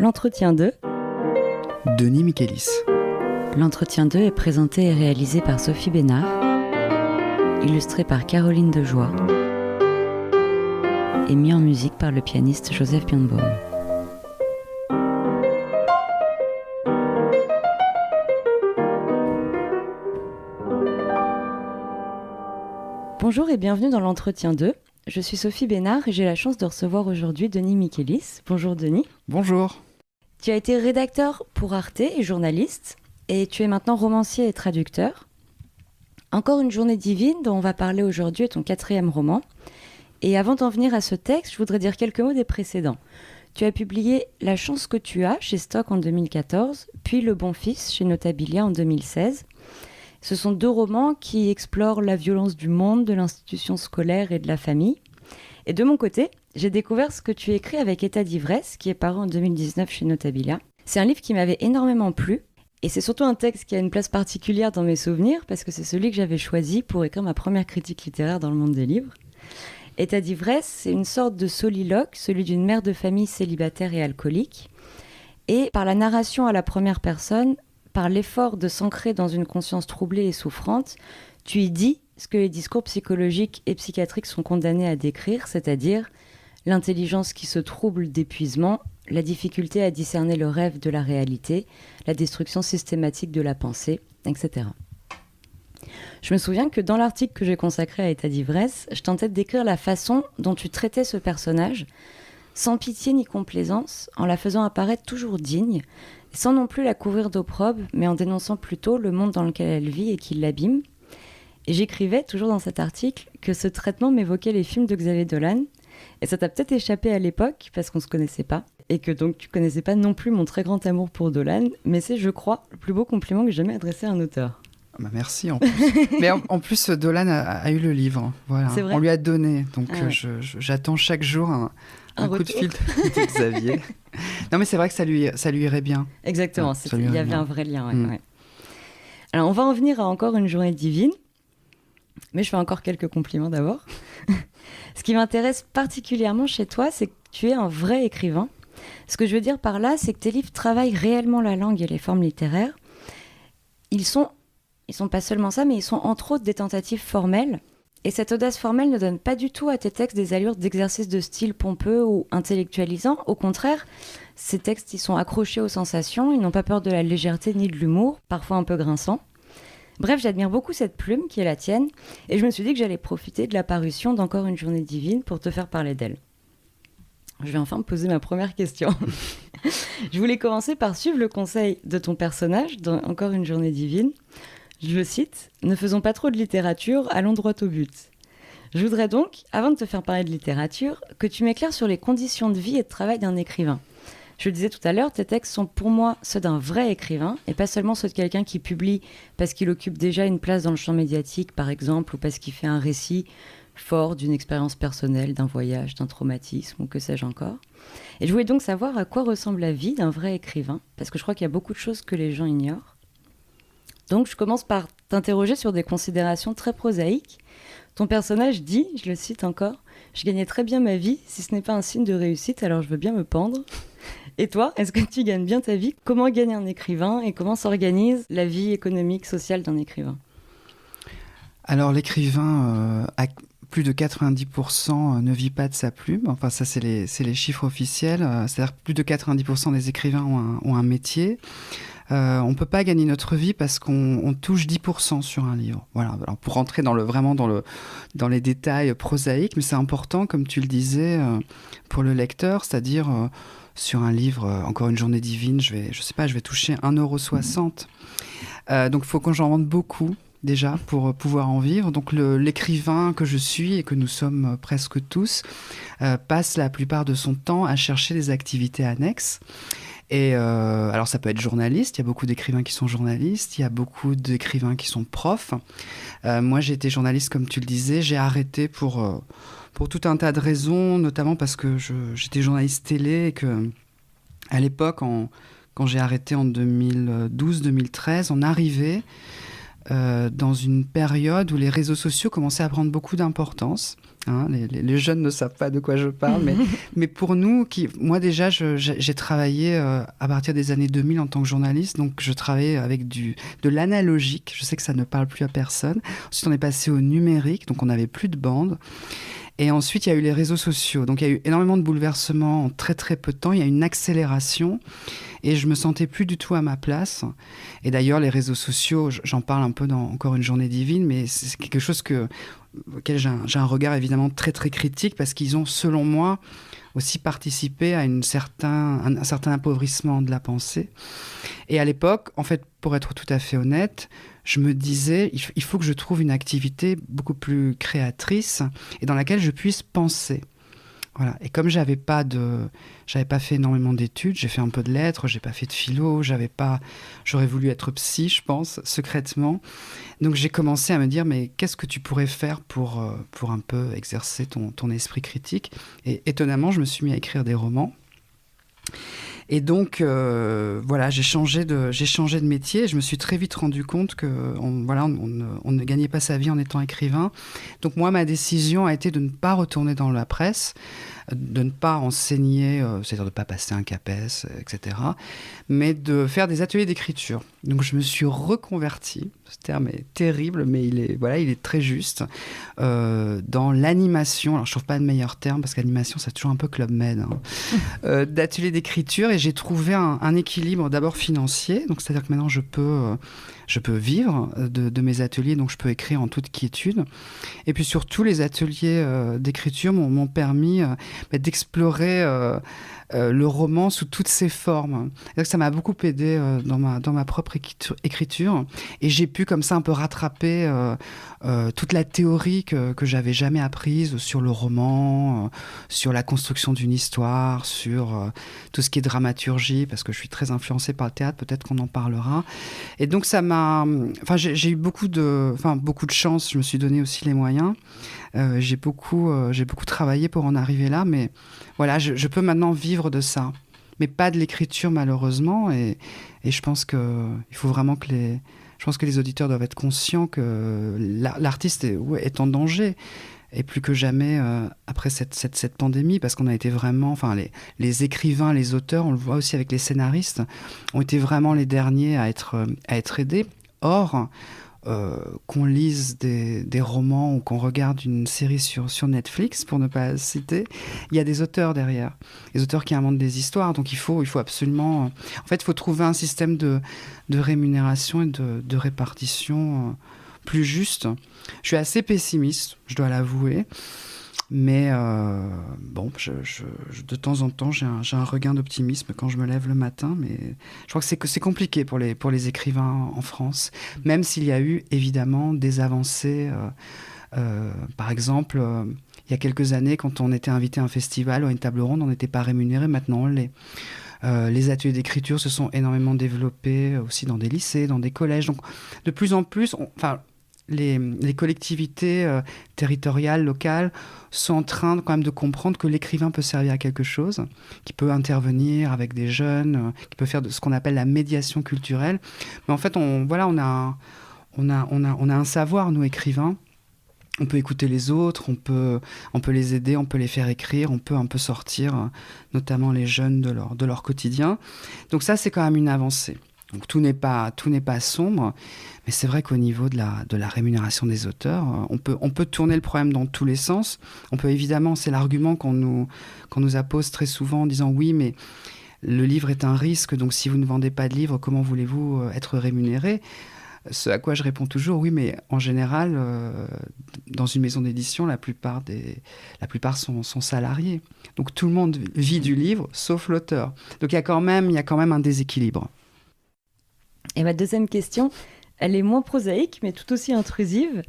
L'entretien 2. Denis Michelis. L'entretien 2 est présenté et réalisé par Sophie Bénard, illustré par Caroline Dejoie et mis en musique par le pianiste Joseph Birnbaum. Bonjour et bienvenue dans l'entretien 2. Je suis Sophie Bénard et j'ai la chance de recevoir aujourd'hui Denis Michelis. Bonjour Denis. Bonjour. Tu as été rédacteur pour Arte et journaliste, et tu es maintenant romancier et traducteur. Encore une journée divine dont on va parler aujourd'hui est ton 4e roman. Et avant d'en venir à ce texte, je voudrais dire quelques mots des précédents. Tu as publié La chance que tu as chez Stock en 2014, puis Le bon fils chez Notabilia en 2016. Ce sont 2 romans qui explorent la violence du monde, de l'institution scolaire et de la famille. Et de mon côté, j'ai découvert ce que tu écris avec État d'ivresse, qui est paru en 2019 chez Notabilia. C'est un livre qui m'avait énormément plu, et c'est surtout un texte qui a une place particulière dans mes souvenirs, parce que c'est celui que j'avais choisi pour écrire ma première critique littéraire dans le monde des livres. État d'ivresse, c'est une sorte de soliloque, celui d'une mère de famille célibataire et alcoolique. Et par la narration à la première personne, par l'effort de s'ancrer dans une conscience troublée et souffrante, tu y dis ce que les discours psychologiques et psychiatriques sont condamnés à décrire, c'est-à-dire l'intelligence qui se trouble d'épuisement, la difficulté à discerner le rêve de la réalité, la destruction systématique de la pensée, etc. Je me souviens que dans l'article que j'ai consacré à État d'ivresse, je tentais de décrire la façon dont tu traitais ce personnage, sans pitié ni complaisance, en la faisant apparaître toujours digne, sans non plus la couvrir d'opprobre, mais en dénonçant plutôt le monde dans lequel elle vit et qui l'abîme. Et j'écrivais, toujours dans cet article, que ce traitement m'évoquait les films de Xavier Dolan, et ça t'a peut-être échappé à l'époque, parce qu'on ne se connaissait pas, et que donc tu connaissais pas non plus mon très grand amour pour Dolan, mais c'est, je crois, le plus beau compliment que j'ai jamais adressé à un auteur. Bah merci en plus. Mais en plus, Dolan a eu le livre. Voilà. C'est vrai. On lui a donné, donc Ah ouais. j'attends chaque jour un coup de fil de Xavier. Non mais c'est vrai que ça lui irait bien. Exactement, Ah, ça lui il y irait avait bien. un vrai lien. Ouais. Alors on va en venir à encore une journée divine, mais je fais encore quelques compliments d'abord. Ce qui m'intéresse particulièrement chez toi, c'est que tu es un vrai écrivain. Ce que je veux dire par là, c'est que tes livres travaillent réellement la langue et les formes littéraires. Ils sont pas seulement ça, mais ils sont entre autres des tentatives formelles. Et cette audace formelle ne donne pas du tout à tes textes des allures d'exercice de style pompeux ou intellectualisant. Au contraire, ces textes, ils sont accrochés aux sensations, ils n'ont pas peur de la légèreté ni de l'humour, parfois un peu grinçant. Bref, j'admire beaucoup cette plume qui est la tienne, et je me suis dit que j'allais profiter de la parution d'Encore une journée divine pour te faire parler d'elle. Je vais enfin me poser ma première question. Je voulais commencer par suivre le conseil de ton personnage dans Encore une journée divine. Je le cite, « Ne faisons pas trop de littérature, allons droit au but ». Je voudrais donc, avant de te faire parler de littérature, que tu m'éclaires sur les conditions de vie et de travail d'un écrivain. Je le disais tout à l'heure, tes textes sont pour moi ceux d'un vrai écrivain, et pas seulement ceux de quelqu'un qui publie parce qu'il occupe déjà une place dans le champ médiatique, par exemple, ou parce qu'il fait un récit fort d'une expérience personnelle, d'un voyage, d'un traumatisme, ou que sais-je encore. Et je voulais donc savoir à quoi ressemble la vie d'un vrai écrivain, parce que je crois qu'il y a beaucoup de choses que les gens ignorent. Donc je commence par t'interroger sur des considérations très prosaïques. Ton personnage dit, je le cite encore, « Je gagnais très bien ma vie, si ce n'est pas un signe de réussite, alors je veux bien me pendre. » Et toi, est-ce que tu gagnes bien ta vie ? Comment gagne un écrivain et comment s'organise la vie économique, sociale d'un écrivain ? Alors l'écrivain, à plus de 90% ne vit pas de sa plume. Enfin ça c'est les chiffres officiels. C'est-à-dire que plus de 90% des écrivains ont un métier. On ne peut pas gagner notre vie parce qu'on touche 10% sur un livre. Voilà. Alors pour rentrer vraiment dans les détails prosaïques, mais c'est important, comme tu le disais, pour le lecteur, c'est-à-dire sur un livre, Encore une journée divine, je vais toucher 1,60 €. Donc il faut que j'en vende beaucoup déjà pour pouvoir en vivre. Donc l'écrivain que je suis et que nous sommes presque tous passe la plupart de son temps à chercher des activités annexes. Et alors ça peut être journaliste, il y a beaucoup d'écrivains qui sont journalistes, il y a beaucoup d'écrivains qui sont profs. Moi j'ai été journaliste comme tu le disais, j'ai arrêté pour tout un tas de raisons, notamment parce que j'étais journaliste télé et que à l'époque, quand j'ai arrêté en 2012-2013, on arrivait dans une période où les réseaux sociaux commençaient à prendre beaucoup d'importance. Hein, les jeunes ne savent pas de quoi je parle, mais pour nous, moi déjà, j'ai travaillé à partir des années 2000 en tant que journaliste, donc je travaillais avec de l'analogique, je sais que ça ne parle plus à personne. Ensuite, on est passé au numérique, donc on n'avait plus de bande. Et ensuite, il y a eu les réseaux sociaux. Donc, il y a eu énormément de bouleversements en très, très peu de temps. Il y a eu une accélération et je me sentais plus du tout à ma place. Et d'ailleurs, les réseaux sociaux, j'en parle un peu dans Encore une journée divine, mais c'est quelque chose auquel j'ai un regard évidemment très, très critique parce qu'ils ont, selon moi, aussi participé à un certain appauvrissement de la pensée. Et à l'époque, en fait, pour être tout à fait honnête, je me disais, il faut que je trouve une activité beaucoup plus créatrice et dans laquelle je puisse penser. Voilà. Et comme j'avais pas fait énormément d'études, j'ai fait un peu de lettres, j'ai pas fait de philo, j'aurais voulu être psy, je pense, secrètement. Donc j'ai commencé à me dire, mais qu'est-ce que tu pourrais faire pour un peu exercer ton esprit critique ? Et étonnamment, je me suis mis à écrire des romans. Et donc, voilà, j'ai changé de métier. Et je me suis très vite rendu compte qu'on ne gagnait pas sa vie en étant écrivain. Donc moi, ma décision a été de ne pas retourner dans la presse, de ne pas enseigner, c'est-à-dire de ne pas passer un CAPES, etc., mais de faire des ateliers d'écriture. Donc je me suis reconverti, ce terme est terrible, mais il est très juste, dans l'animation. Alors je ne trouve pas de meilleur terme, parce qu'animation, c'est toujours un peu Club Med, hein, d'ateliers d'écriture, et j'ai trouvé un équilibre d'abord financier, donc c'est-à-dire que maintenant je peux vivre de mes ateliers, donc je peux écrire en toute quiétude. Et puis surtout, les ateliers d'écriture m'ont permis d'explorer le roman sous toutes ses formes. Donc ça m'a beaucoup aidé dans ma propre écriture. Et j'ai pu comme ça un peu rattraper toute la théorie que j'avais jamais apprise sur le roman, sur la construction d'une histoire, sur tout ce qui est dramaturgie, parce que je suis très influencée par le théâtre, peut-être qu'on en parlera. Et donc j'ai eu beaucoup de chance, je me suis donné aussi les moyens. J'ai beaucoup travaillé pour en arriver là, mais voilà, je peux maintenant vivre de ça, mais pas de l'écriture malheureusement, et je pense que il faut vraiment je pense que les auditeurs doivent être conscients que l'artiste est en danger, et plus que jamais après cette pandémie, parce qu'on a été vraiment, les écrivains, les auteurs, on le voit aussi avec les scénaristes, ont été vraiment les derniers à être aidés. Or, qu'on lise des romans ou qu'on regarde une série sur Netflix, pour ne pas citer, il y a des auteurs derrière, des auteurs qui inventent des histoires. Donc il faut absolument... En fait, il faut trouver un système de rémunération et de répartition plus juste. Je suis assez pessimiste, je dois l'avouer. Mais de temps en temps, j'ai un regain d'optimisme quand je me lève le matin. Mais je crois que c'est compliqué pour les écrivains en France, même s'il y a eu évidemment des avancées. Par exemple, il y a quelques années, quand on était invité à un festival ou à une table ronde, on n'était pas rémunéré. Maintenant, on l'est. Les ateliers d'écriture se sont énormément développés aussi dans des lycées, dans des collèges. Donc, de plus en plus... Les collectivités territoriales, locales, sont en train quand même de comprendre que l'écrivain peut servir à quelque chose, qu'il peut intervenir avec des jeunes, qu'il peut faire de ce qu'on appelle la médiation culturelle. Mais en fait, on a un savoir, nous, écrivains. On peut écouter les autres, on peut les aider, on peut les faire écrire, on peut un peu sortir, notamment les jeunes, de leur quotidien. Donc ça, c'est quand même une avancée. Donc tout n'est pas sombre, mais c'est vrai qu'au niveau de la rémunération des auteurs, on peut tourner le problème dans tous les sens. On peut évidemment, c'est l'argument qu'on nous appose très souvent en disant oui, mais le livre est un risque, donc si vous ne vendez pas de livres, comment voulez-vous être rémunéré ? Ce à quoi je réponds toujours, oui, mais en général, dans une maison d'édition, la plupart sont salariés. Donc tout le monde vit du livre, sauf l'auteur. Donc il y a quand même un déséquilibre. Et ma deuxième question, elle est moins prosaïque, mais tout aussi intrusive.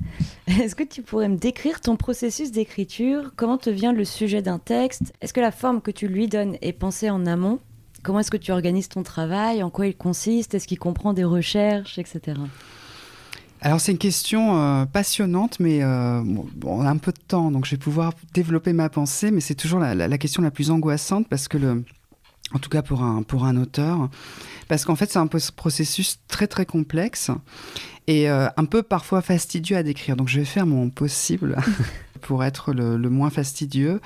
Est-ce que tu pourrais me décrire ton processus d'écriture ? Comment te vient le sujet d'un texte ? Est-ce que la forme que tu lui donnes est pensée en amont ? Comment est-ce que tu organises ton travail ? En quoi il consiste ? Est-ce qu'il comprend des recherches, etc. Alors c'est une question passionnante, mais on a un peu de temps, donc je vais pouvoir développer ma pensée, mais c'est toujours la question la plus angoissante, parce que En tout cas pour un auteur. Parce qu'en fait, c'est un processus très, très complexe et un peu parfois fastidieux à décrire. Donc, je vais faire mon possible pour être le moins fastidieux.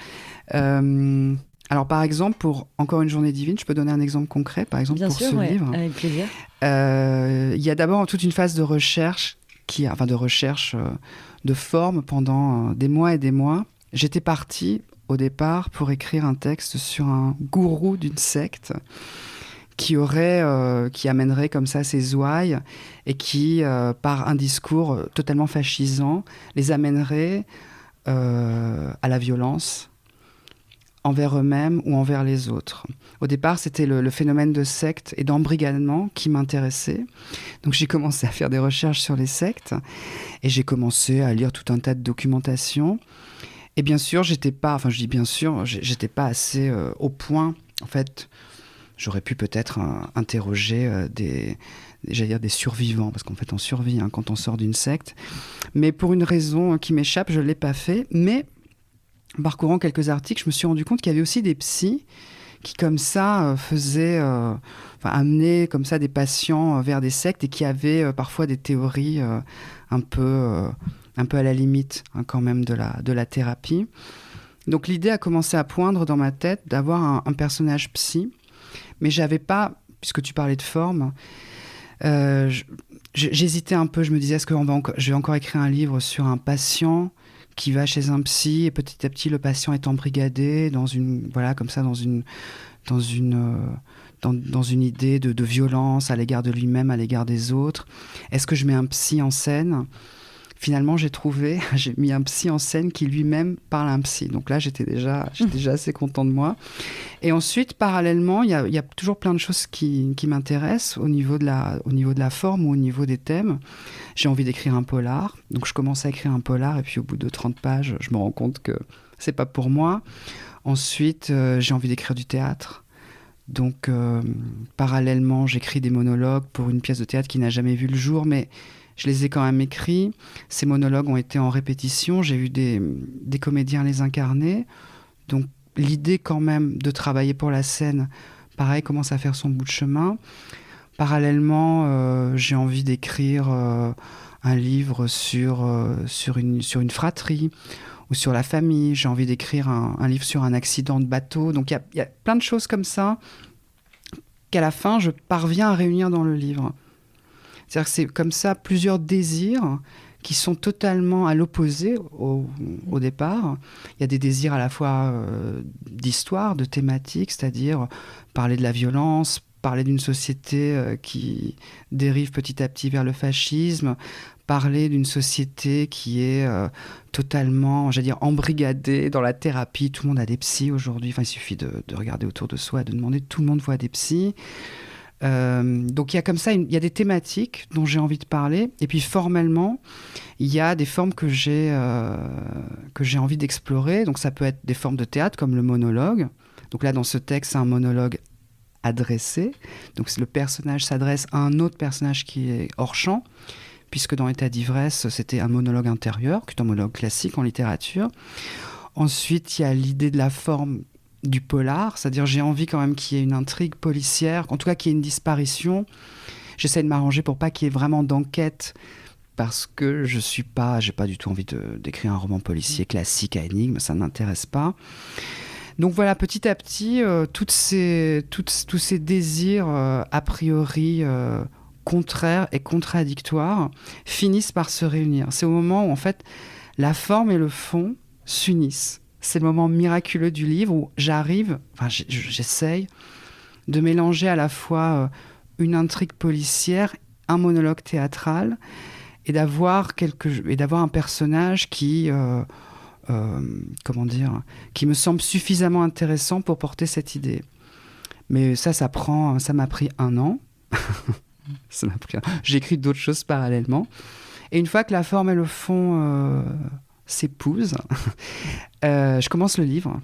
Alors, par exemple, pour Encore une journée divine, je peux donner un exemple concret, par exemple, Bien pour sûr, ce ouais, livre. avec plaisir. Il y a d'abord toute une phase de recherche, de forme pendant des mois et des mois. J'étais partie, au départ, pour écrire un texte sur un gourou d'une secte qui amènerait comme ça ses ouailles et qui, par un discours totalement fascisant, les amènerait à la violence envers eux-mêmes ou envers les autres. Au départ, c'était le phénomène de secte et d'embrigadement qui m'intéressait. Donc j'ai commencé à faire des recherches sur les sectes et j'ai commencé à lire tout un tas de documentation. Et bien sûr, j'étais pas assez au point. En fait, j'aurais pu peut-être interroger des survivants, parce qu'en fait, on survit quand on sort d'une secte. Mais pour une raison qui m'échappe, je ne l'ai pas fait. Mais en parcourant quelques articles, je me suis rendu compte qu'il y avait aussi des psys qui, comme ça, amenaient comme ça des patients vers des sectes et qui avaient parfois des théories un peu à la limite quand même de la thérapie. Donc l'idée a commencé à poindre dans ma tête d'avoir un personnage psy, mais j'avais pas, puisque tu parlais de forme, j'hésitais un peu, je me disais, est-ce que je vais encore écrire un livre sur un patient qui va chez un psy et petit à petit le patient est embrigadé dans une idée de violence à l'égard de lui-même, à l'égard des autres. Est-ce que je mets un psy en scène ? Finalement, j'ai mis un psy en scène qui lui-même parle à un psy. Donc là, j'étais déjà assez content de moi. Et ensuite, parallèlement, il y a toujours plein de choses qui m'intéressent au niveau de la forme ou au niveau des thèmes. J'ai envie d'écrire un polar. Donc je commence à écrire un polar et puis au bout de 30 pages, je me rends compte que c'est pas pour moi. Ensuite, j'ai envie d'écrire du théâtre. Donc parallèlement, j'écris des monologues pour une pièce de théâtre qui n'a jamais vu le jour, mais je les ai quand même écrits. Ces monologues ont été en répétition. J'ai vu des comédiens les incarner. Donc, l'idée quand même de travailler pour la scène, pareil, commence à faire son bout de chemin. Parallèlement, j'ai envie d'écrire un livre sur une fratrie ou sur la famille. J'ai envie d'écrire un livre sur un accident de bateau. Donc, il y a plein de choses comme ça qu'à la fin, je parviens à réunir dans le livre. C'est-à-dire que c'est comme ça plusieurs désirs qui sont totalement à l'opposé au départ. Il y a des désirs à la fois d'histoire, de thématique, c'est-à-dire parler de la violence, parler d'une société qui dérive petit à petit vers le fascisme, parler d'une société qui est totalement, embrigadée dans la thérapie. Tout le monde a des psys aujourd'hui. Enfin, il suffit de regarder autour de soi et de demander. Tout le monde voit des psys. Donc il y a comme ça, il y a des thématiques dont j'ai envie de parler, et puis formellement, il y a des formes que j'ai envie d'explorer. Donc ça peut être des formes de théâtre comme le monologue. Donc là, dans ce texte, c'est un monologue adressé. Donc le personnage s'adresse à un autre personnage qui est hors champ, puisque dans État d'ivresse, c'était un monologue intérieur, qui est un monologue classique en littérature. Ensuite, il y a l'idée de la forme du polar, c'est-à-dire j'ai envie quand même qu'il y ait une intrigue policière, en tout cas qu'il y ait une disparition. J'essaie de m'arranger pour pas qu'il y ait vraiment d'enquête, parce que j'ai pas du tout envie d'écrire un roman policier classique à énigme, ça ne m'intéresse pas. Donc voilà, petit à petit, tous ces désirs a priori contraires et contradictoires finissent par se réunir. C'est au moment où en fait la forme et le fond s'unissent. C'est le moment miraculeux du livre où j'essaye de mélanger à la fois une intrigue policière, un monologue théâtral, et d'avoir un personnage qui me semble suffisamment intéressant pour porter cette idée. Mais ça m'a pris 1 an. J'ai écrit d'autres choses parallèlement. Et une fois que la forme et le fond s'épousent, je commence le livre.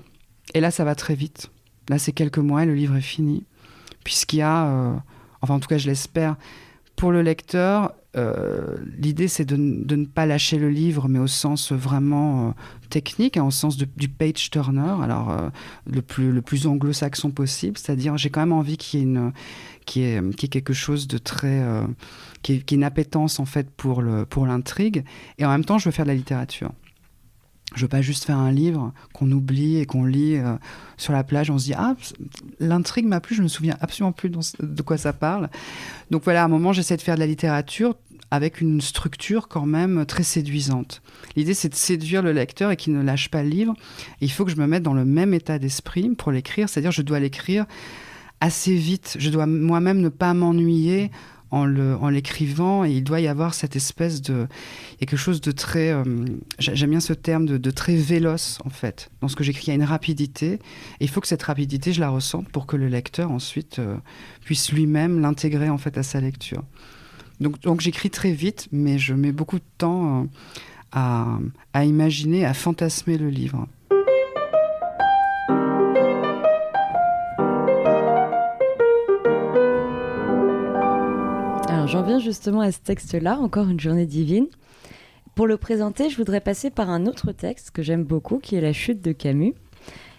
Et là, ça va très vite. Là, c'est quelques mois et le livre est fini. Puisqu'il y a, en tout cas, je l'espère, Pour le lecteur, l'idée c'est de ne pas lâcher le livre, mais au sens vraiment technique, au sens du page turner, alors le plus anglo-saxon possible, c'est-à-dire j'ai quand même envie qu'il y ait quelque chose de très... qui est une appétence en fait pour l'intrigue, et en même temps je veux faire de la littérature. Je veux pas juste faire un livre qu'on oublie et qu'on lit sur la plage. On se dit « Ah, l'intrigue m'a plu, je me souviens absolument plus de quoi ça parle. » Donc voilà, à un moment, j'essaie de faire de la littérature avec une structure quand même très séduisante. L'idée, c'est de séduire le lecteur et qu'il ne lâche pas le livre. Et il faut que je me mette dans le même état d'esprit pour l'écrire. C'est-à-dire, je dois l'écrire assez vite. Je dois moi-même ne pas m'ennuyer en l'écrivant, et il doit y avoir cette espèce de... Il y a quelque chose de très... j'aime bien ce terme de très véloce, en fait. Dans ce que j'écris, il y a une rapidité, et il faut que cette rapidité, je la ressente pour que le lecteur, ensuite, puisse lui-même l'intégrer, en fait, à sa lecture. Donc j'écris très vite, mais je mets beaucoup de temps à imaginer, à fantasmer le livre. J'en viens justement à ce texte-là, Encore une journée divine. Pour le présenter, je voudrais passer par un autre texte que j'aime beaucoup, qui est La Chute de Camus.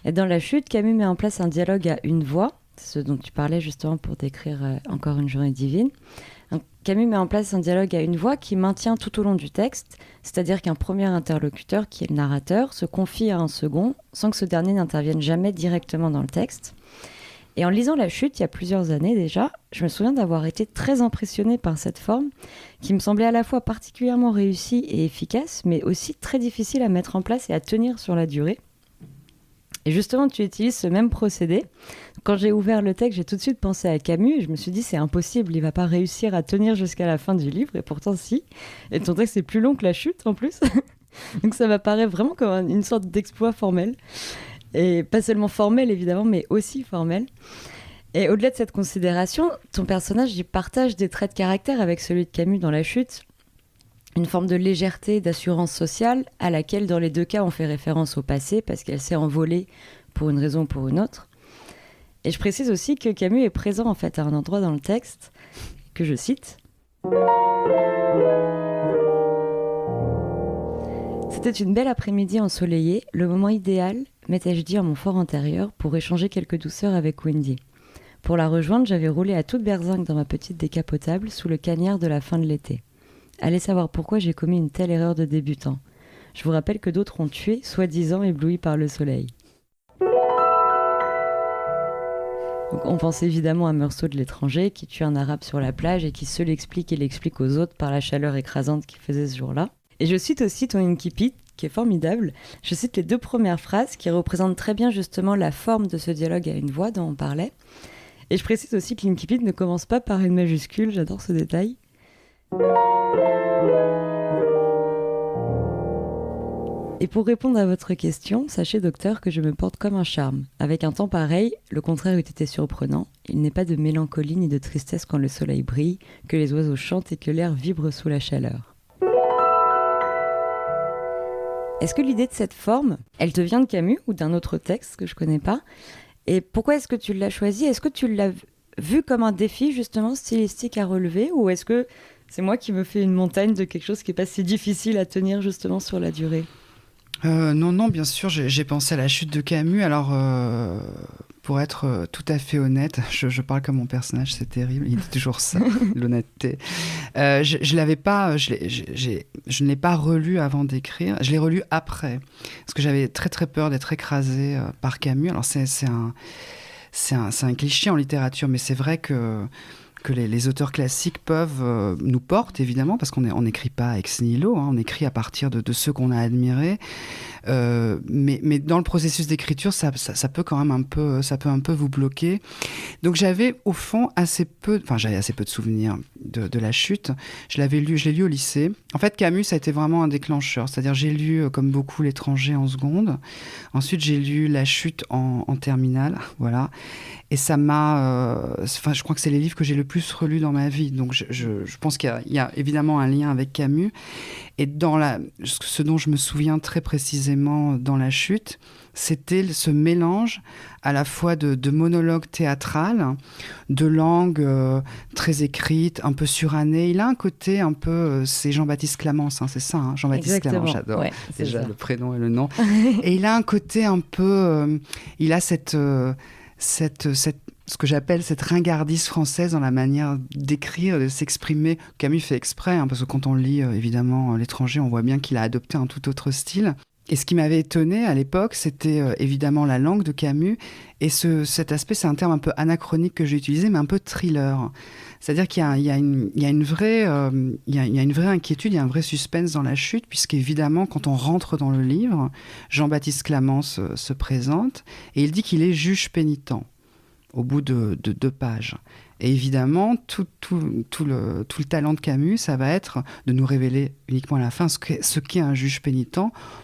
Et dans La Chute, Camus met en place un dialogue à une voix, ce dont tu parlais justement pour décrire Encore une journée divine. Donc, Camus met en place un dialogue à une voix qui maintient tout au long du texte, c'est-à-dire qu'un premier interlocuteur, qui est le narrateur, se confie à un second, sans que ce dernier n'intervienne jamais directement dans le texte. Et en lisant La Chute, il y a plusieurs années déjà, je me souviens d'avoir été très impressionnée par cette forme qui me semblait à la fois particulièrement réussie et efficace, mais aussi très difficile à mettre en place et à tenir sur la durée. Et justement, tu utilises ce même procédé. Quand j'ai ouvert le texte, j'ai tout de suite pensé à Camus et je me suis dit c'est impossible, il ne va pas réussir à tenir jusqu'à la fin du livre, et pourtant si. Et ton texte est plus long que La Chute en plus. Donc ça m'apparaît vraiment comme une sorte d'exploit formel. Et pas seulement formel évidemment, mais aussi formel. Et au-delà de cette considération, ton personnage il partage des traits de caractère avec celui de Camus dans La Chute. Une forme de légèreté, d'assurance sociale, à laquelle dans les deux cas on fait référence au passé, parce qu'elle s'est envolée pour une raison ou pour une autre. Et je précise aussi que Camus est présent en fait à un endroit dans le texte, que je cite. C'était une belle après-midi ensoleillée, le moment idéal, m'étais-je dit en mon fort intérieur, pour échanger quelques douceurs avec Wendy. Pour la rejoindre, j'avais roulé à toute berzingue dans ma petite décapotable sous le cagnard de la fin de l'été. Allez savoir pourquoi j'ai commis une telle erreur de débutant. Je vous rappelle que d'autres ont tué, soi-disant éblouis par le soleil. Donc, on pense évidemment à Meursault de l'étranger, qui tue un arabe sur la plage et qui se l'explique et l'explique aux autres par la chaleur écrasante qu'il faisait ce jour-là. Et je cite aussi ton incipit, qui est formidable. Je cite les 2 premières phrases qui représentent très bien justement la forme de ce dialogue à une voix dont on parlait. Et je précise aussi que l'incipit ne commence pas par une majuscule, j'adore ce détail. Et pour répondre à votre question, sachez docteur que je me porte comme un charme. Avec un temps pareil, le contraire eût été surprenant. Il n'est pas de mélancolie ni de tristesse quand le soleil brille, que les oiseaux chantent et que l'air vibre sous la chaleur. Est-ce que l'idée de cette forme, elle te vient de Camus ou d'un autre texte que je ne connais pas ? Et pourquoi est-ce que tu l'as choisi ? Est-ce que tu l'as vu comme un défi justement stylistique à relever, ou est-ce que c'est moi qui me fais une montagne de quelque chose qui n'est pas si difficile à tenir justement sur la durée ? Non, bien sûr, j'ai pensé à La Chute de Camus. Alors, pour être tout à fait honnête, je parle comme mon personnage, c'est terrible, il dit toujours ça, l'honnêteté. Je l'avais pas, je ne l'ai pas relu avant d'écrire, je l'ai relu après, parce que j'avais très très peur d'être écrasée par Camus. Alors c'est un cliché en littérature, mais c'est vrai que les auteurs classiques nous portent, évidemment, parce qu'on n'écrit pas ex nihilo, on écrit à partir de ceux qu'on a admirés. Mais dans le processus d'écriture, ça peut quand même un peu vous bloquer. Donc j'avais au fond j'avais assez peu de souvenirs de La Chute. Je l'ai lu au lycée. En fait, Camus, ça a été vraiment un déclencheur. C'est-à-dire, j'ai lu, comme beaucoup, L'étranger en seconde. Ensuite, j'ai lu La Chute en terminale, voilà. Et ça m'a... je crois que c'est les livres que j'ai le plus plus relus dans ma vie. Donc je pense qu'il y a évidemment un lien avec Camus. Et ce dont je me souviens très précisément dans La Chute, c'était ce mélange à la fois de monologue théâtral, de langue très écrite, un peu surannée. Il a un côté un peu... c'est Jean-Baptiste Clamence, c'est ça, hein, Jean-Baptiste Clamence, j'adore déjà le prénom et le nom. Et il a un côté un peu... il a ce que j'appelle cette ringardise française dans la manière d'écrire, de s'exprimer. Camus fait exprès, parce que quand on lit évidemment L'étranger, on voit bien qu'il a adopté un tout autre style. Et ce qui m'avait étonné à l'époque, c'était évidemment la langue de Camus. Et cet aspect, c'est un terme un peu anachronique que j'ai utilisé, mais un peu thriller. C'est-à-dire qu'il y a une vraie inquiétude, il y a un vrai suspense dans La Chute, puisqu'évidemment, quand on rentre dans le livre, Jean-Baptiste Clamence se présente et il dit qu'il est juge pénitent au bout de 2 pages. Et évidemment, tout le talent de Camus, ça va être de nous révéler uniquement à la fin ce qu'est un juge pénitent.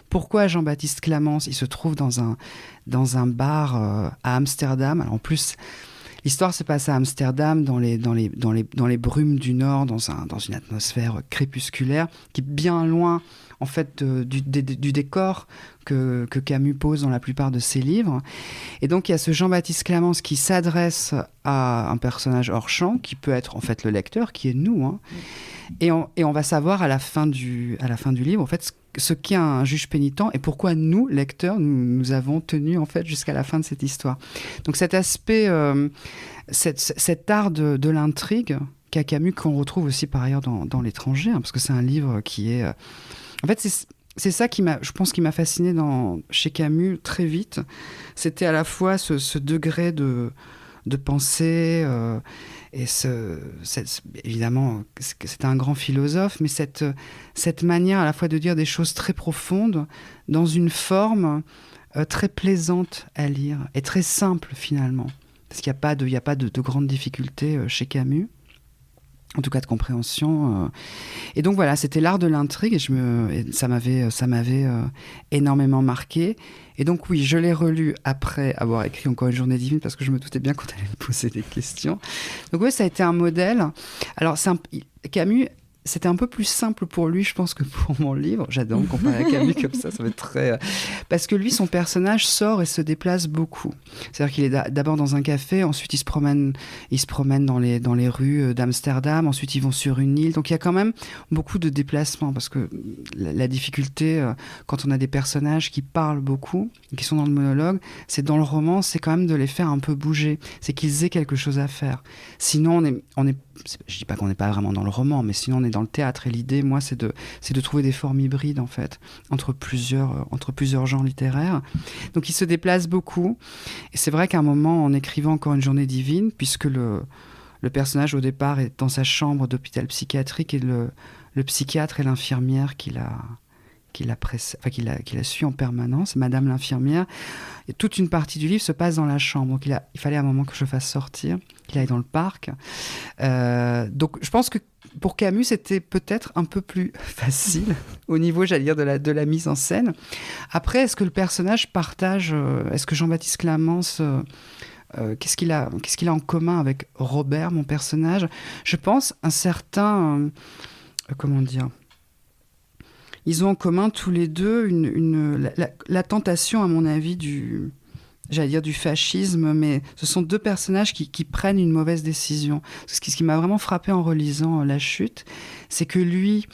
Pourquoi Jean-Baptiste Clamence, il se trouve dans un bar à Amsterdam. Alors en plus, l'histoire se passe à Amsterdam, dans les brumes du Nord, dans une atmosphère crépusculaire, qui est bien loin en fait du décor que Camus pose dans la plupart de ses livres. Et donc il y a ce Jean-Baptiste Clamence qui s'adresse à un personnage hors champ, qui peut être en fait le lecteur, qui est nous, hein. Et on va savoir à la fin du livre en fait ce qu'est un juge pénitent et pourquoi nous, lecteurs, nous avons tenu en fait jusqu'à la fin de cette histoire. Donc cet aspect, cet art de l'intrigue qu'a Camus, qu'on retrouve aussi par ailleurs dans L'étranger, hein, parce que c'est un livre qui est... en fait, c'est ça je pense, qui m'a fasciné chez Camus très vite. C'était à la fois ce degré de pensée, et évidemment, c'était un grand philosophe, mais cette manière à la fois de dire des choses très profondes dans une forme très plaisante à lire et très simple finalement. Parce qu'il n'y a pas de grandes difficultés chez Camus. En tout cas de compréhension. Et donc voilà, c'était l'art de l'intrigue et ça m'avait énormément marqué. Et donc oui, je l'ai relu après avoir écrit Encore une journée divine parce que je me doutais bien qu'on allait me poser des questions. Donc oui, ça a été un modèle. Alors Camus, c'était un peu plus simple pour lui, je pense, que pour mon livre. J'adore me comparer à Camus comme ça va être très... Parce que lui, son personnage sort et se déplace beaucoup. C'est-à-dire qu'il est d'abord dans un café, ensuite il se promène dans les rues d'Amsterdam, ensuite ils vont sur une île. Donc il y a quand même beaucoup de déplacements, parce que la difficulté, quand on a des personnages qui parlent beaucoup, qui sont dans le monologue, c'est dans le roman, c'est quand même de les faire un peu bouger. C'est qu'ils aient quelque chose à faire. Sinon, je dis pas qu'on n'est pas vraiment dans le roman, mais sinon on est dans le théâtre. Et l'idée, moi, c'est de trouver des formes hybrides, en fait, entre plusieurs genres littéraires. Donc il se déplace beaucoup. Et c'est vrai qu'à un moment, en écrivant Encore une journée divine, puisque le personnage, au départ, est dans sa chambre d'hôpital psychiatrique, et le psychiatre et l'infirmière qu'il a su en permanence, Madame l'infirmière. Et toute une partie du livre se passe dans la chambre. Donc il fallait à un moment que je fasse sortir, qu'il aille dans le parc. Donc je pense que pour Camus, c'était peut-être un peu plus facile au niveau, j'allais dire, de la mise en scène. Après, est-ce que le personnage partage... est-ce que Jean-Baptiste Clamence... qu'est-ce qu'il a en commun avec Robert, mon personnage ? Je pense un certain... comment dire ? Ils ont en commun tous les deux la tentation, à mon avis, du fascisme, mais ce sont 2 personnages qui prennent une mauvaise décision. Ce qui m'a vraiment frappé en relisant La Chute, c'est que lui,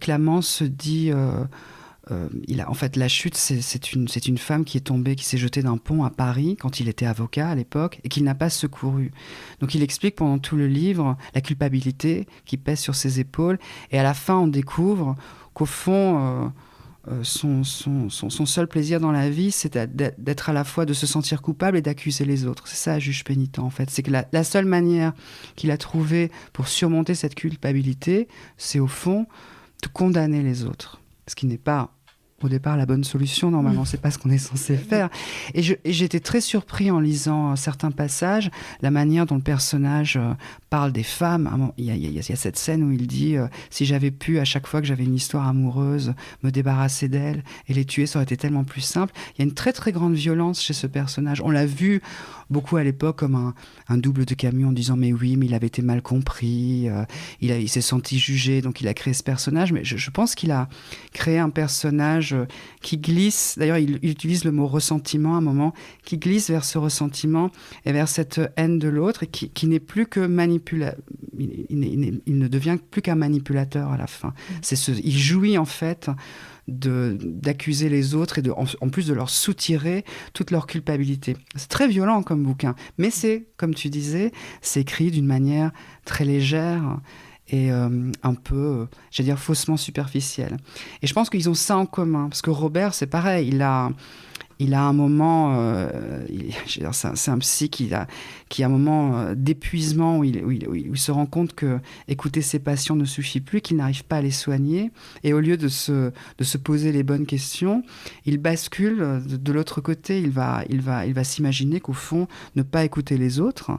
Clamence se dit... en fait, La Chute, c'est une femme qui est tombée, qui s'est jetée d'un pont à Paris quand il était avocat à l'époque et qu'il n'a pas secouru. Donc il explique pendant tout le livre la culpabilité qui pèse sur ses épaules, et à la fin on découvre qu'au fond son seul plaisir dans la vie, c'est d'être à la fois de se sentir coupable et d'accuser les autres. C'est ça, juge pénitent, en fait. C'est que la seule manière qu'il a trouvée pour surmonter cette culpabilité, c'est au fond de condamner les autres. Ce qui n'est pas au départ la bonne solution. Normalement, c'est pas ce qu'on est censé faire. Et j'étais très surpris en lisant certains passages, la manière dont le personnage parle des femmes. Il y a cette scène où il dit si j'avais pu, à chaque fois que j'avais une histoire amoureuse, me débarrasser d'elle et les tuer, ça aurait été tellement plus simple. Il y a une très très grande violence chez ce personnage. On l'a vu beaucoup à l'époque comme un double de Camus en disant mais oui, mais il avait été mal compris, il s'est senti jugé, donc il a créé ce personnage. Mais je pense qu'il a créé un personnage qui glisse, d'ailleurs il utilise le mot ressentiment à un moment, qui glisse vers ce ressentiment et vers cette haine de l'autre et qui n'est plus que il ne devient plus qu'un manipulateur à la fin. Il jouit en fait d'accuser les autres et en plus de leur soutirer toute leur culpabilité. C'est très violent comme bouquin, mais c'est, comme tu disais, c'est écrit d'une manière très légère et un peu, j'allais dire, faussement superficielle. Et je pense qu'ils ont ça en commun, parce que Robert, c'est pareil, il a un moment, c'est un psy qui a un moment d'épuisement où il se rend compte que écouter ses patients ne suffit plus, qu'il n'arrive pas à les soigner. Et au lieu de se poser les bonnes questions, il bascule de l'autre côté. Il va s'imaginer qu'au fond, ne pas écouter les autres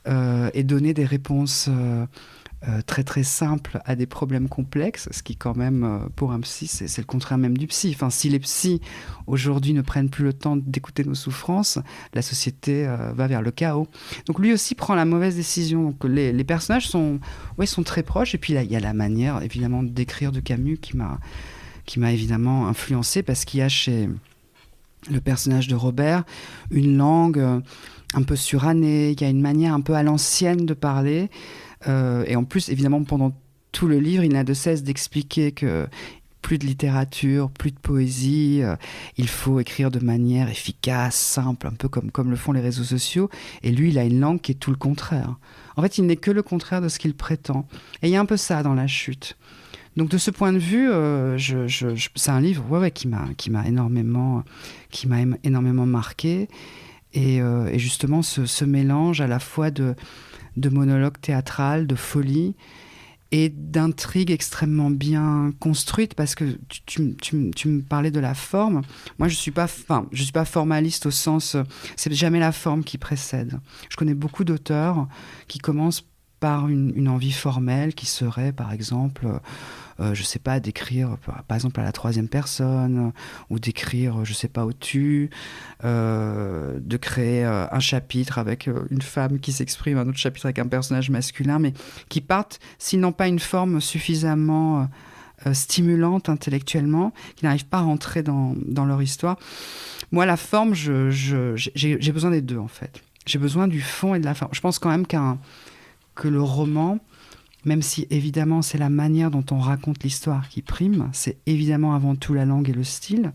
et donner des réponses très très simple à des problèmes complexes, ce qui quand même pour un psy c'est le contraire même du psy. Enfin, si les psys aujourd'hui ne prennent plus le temps d'écouter nos souffrances, la société va vers le chaos. Donc lui aussi prend la mauvaise décision. Donc les personnages sont très proches, et puis là il y a la manière évidemment d'écrire de Camus qui m'a évidemment influencé, parce qu'il y a chez le personnage de Robert une langue un peu surannée, il y a une manière un peu à l'ancienne de parler. Et en plus, évidemment, pendant tout le livre, il n'a de cesse d'expliquer que plus de littérature, plus de poésie, il faut écrire de manière efficace, simple, un peu comme le font les réseaux sociaux. Et lui, il a une langue qui est tout le contraire. En fait, il n'est que le contraire de ce qu'il prétend. Et il y a un peu ça dans La Chute. Donc de ce point de vue, c'est un livre qui m'a énormément marqué. Et justement, ce mélange à la fois de monologue théâtral, de folie et d'intrigue extrêmement bien construite, parce que tu me parlais de la forme. Moi, je suis pas formaliste au sens, c'est jamais la forme qui précède. Je connais beaucoup d'auteurs qui commencent par une envie formelle qui serait, par exemple, je sais pas, d'écrire, par exemple, à la troisième personne, ou d'écrire, je sais pas, au tu, de créer un chapitre avec une femme qui s'exprime, un autre chapitre avec un personnage masculin, mais qui partent, s'ils n'ont pas une forme suffisamment stimulante intellectuellement, qui n'arrivent pas à rentrer dans leur histoire. Moi, la forme, j'ai besoin des deux, en fait. J'ai besoin du fond et de la forme. Je pense quand même que le roman, même si évidemment c'est la manière dont on raconte l'histoire qui prime, c'est évidemment avant tout la langue et le style,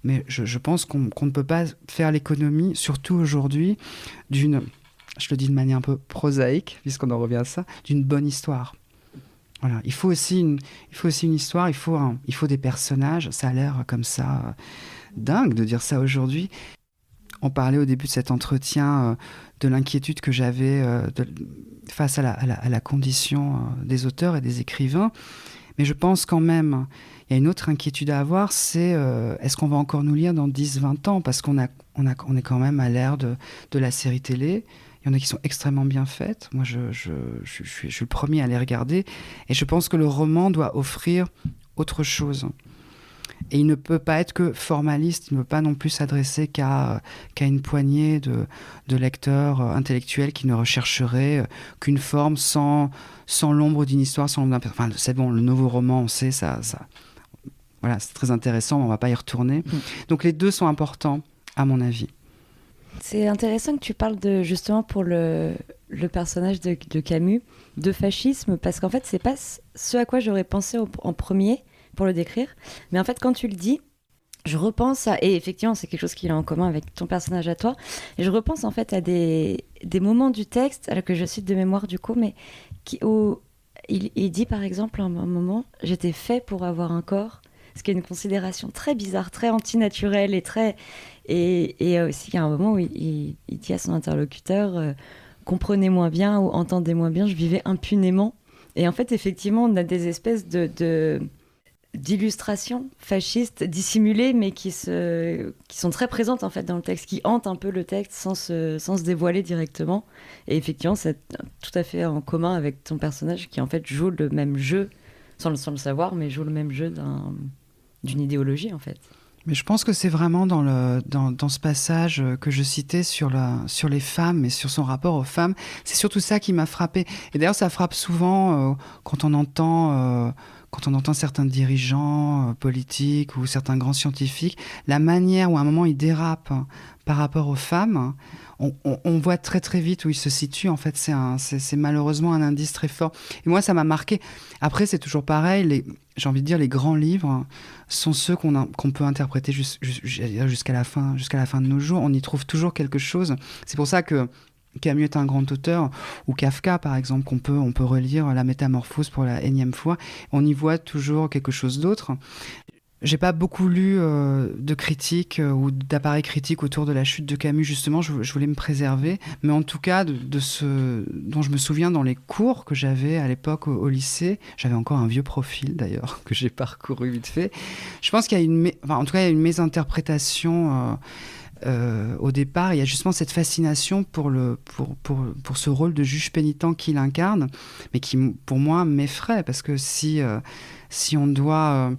mais je pense qu'on ne peut pas faire l'économie, surtout aujourd'hui, je le dis de manière un peu prosaïque, puisqu'on en revient à ça, d'une bonne histoire. Voilà, il faut aussi une histoire, il faut des personnages. Ça a l'air comme ça dingue de dire ça aujourd'hui. On parlait au début de cet entretien de l'inquiétude que j'avais face à la condition des auteurs et des écrivains. Mais je pense quand même, il y a une autre inquiétude à avoir, c'est est-ce qu'on va encore nous lire dans 10-20 ans ? Parce qu'on est quand même à l'ère de la série télé. Il y en a qui sont extrêmement bien faites. Moi, je suis le premier à les regarder. Et je pense que le roman doit offrir autre chose. Et il ne peut pas être que formaliste, il ne peut pas non plus s'adresser qu'à une poignée de lecteurs intellectuels qui ne rechercheraient qu'une forme sans l'ombre d'une histoire, sans l'ombre d'un... Enfin, c'est bon, le nouveau roman, on sait, ça voilà, c'est très intéressant, mais on ne va pas y retourner. Donc les deux sont importants, à mon avis. C'est intéressant que tu parles justement pour le personnage de Camus, de fascisme, parce qu'en fait, c'est pas ce à quoi j'aurais pensé en premier pour le décrire. Mais en fait, quand tu le dis, je repense à... Et effectivement, c'est quelque chose qu'il a en commun avec ton personnage à toi. Et je repense en fait à des moments du texte, alors que je cite de mémoire du coup, mais où il dit par exemple à un moment « J'étais fait pour avoir un corps », ce qui est une considération très bizarre, très antinaturelle et très... Et aussi, il y a un moment où il dit à son interlocuteur « Comprenez-moi bien » ou « Entendez-moi bien, je vivais impunément ». Et en fait, effectivement, on a des espèces d'illustrations fascistes dissimulées, mais qui sont très présentes en fait dans le texte, qui hantent un peu le texte sans se dévoiler directement. Et effectivement, c'est tout à fait en commun avec ton personnage qui en fait joue le même jeu, sans le savoir, mais joue le même jeu d'une idéologie en fait. Mais je pense que c'est vraiment dans ce passage que je citais sur les femmes et sur son rapport aux femmes. C'est surtout ça qui m'a frappée. Et d'ailleurs, ça frappe souvent quand on entend certains dirigeants politiques ou certains grands scientifiques, la manière où à un moment ils dérapent par rapport aux femmes. On voit très très vite où ils se situent. En fait, c'est malheureusement un indice très fort. Et moi, ça m'a marqué. Après, c'est toujours pareil. J'ai envie de dire, les grands livres sont ceux qu'on peut interpréter jusqu'à la fin de nos jours. On y trouve toujours quelque chose. C'est pour ça que Camus est un grand auteur, ou Kafka par exemple, on peut relire La Métamorphose pour la énième fois. On y voit toujours quelque chose d'autre. J'ai pas beaucoup lu de critiques ou d'appareils critiques autour de la chute de Camus, justement, je voulais me préserver. Mais en tout cas, de ce dont je me souviens dans les cours que j'avais à l'époque au lycée, j'avais encore un vieux profil d'ailleurs, que j'ai parcouru vite fait. Je pense qu'il y a il y a une mésinterprétation au départ. Il y a justement cette fascination pour ce rôle de juge pénitent qu'il incarne, mais qui, pour moi, m'effraie, parce que si on doit...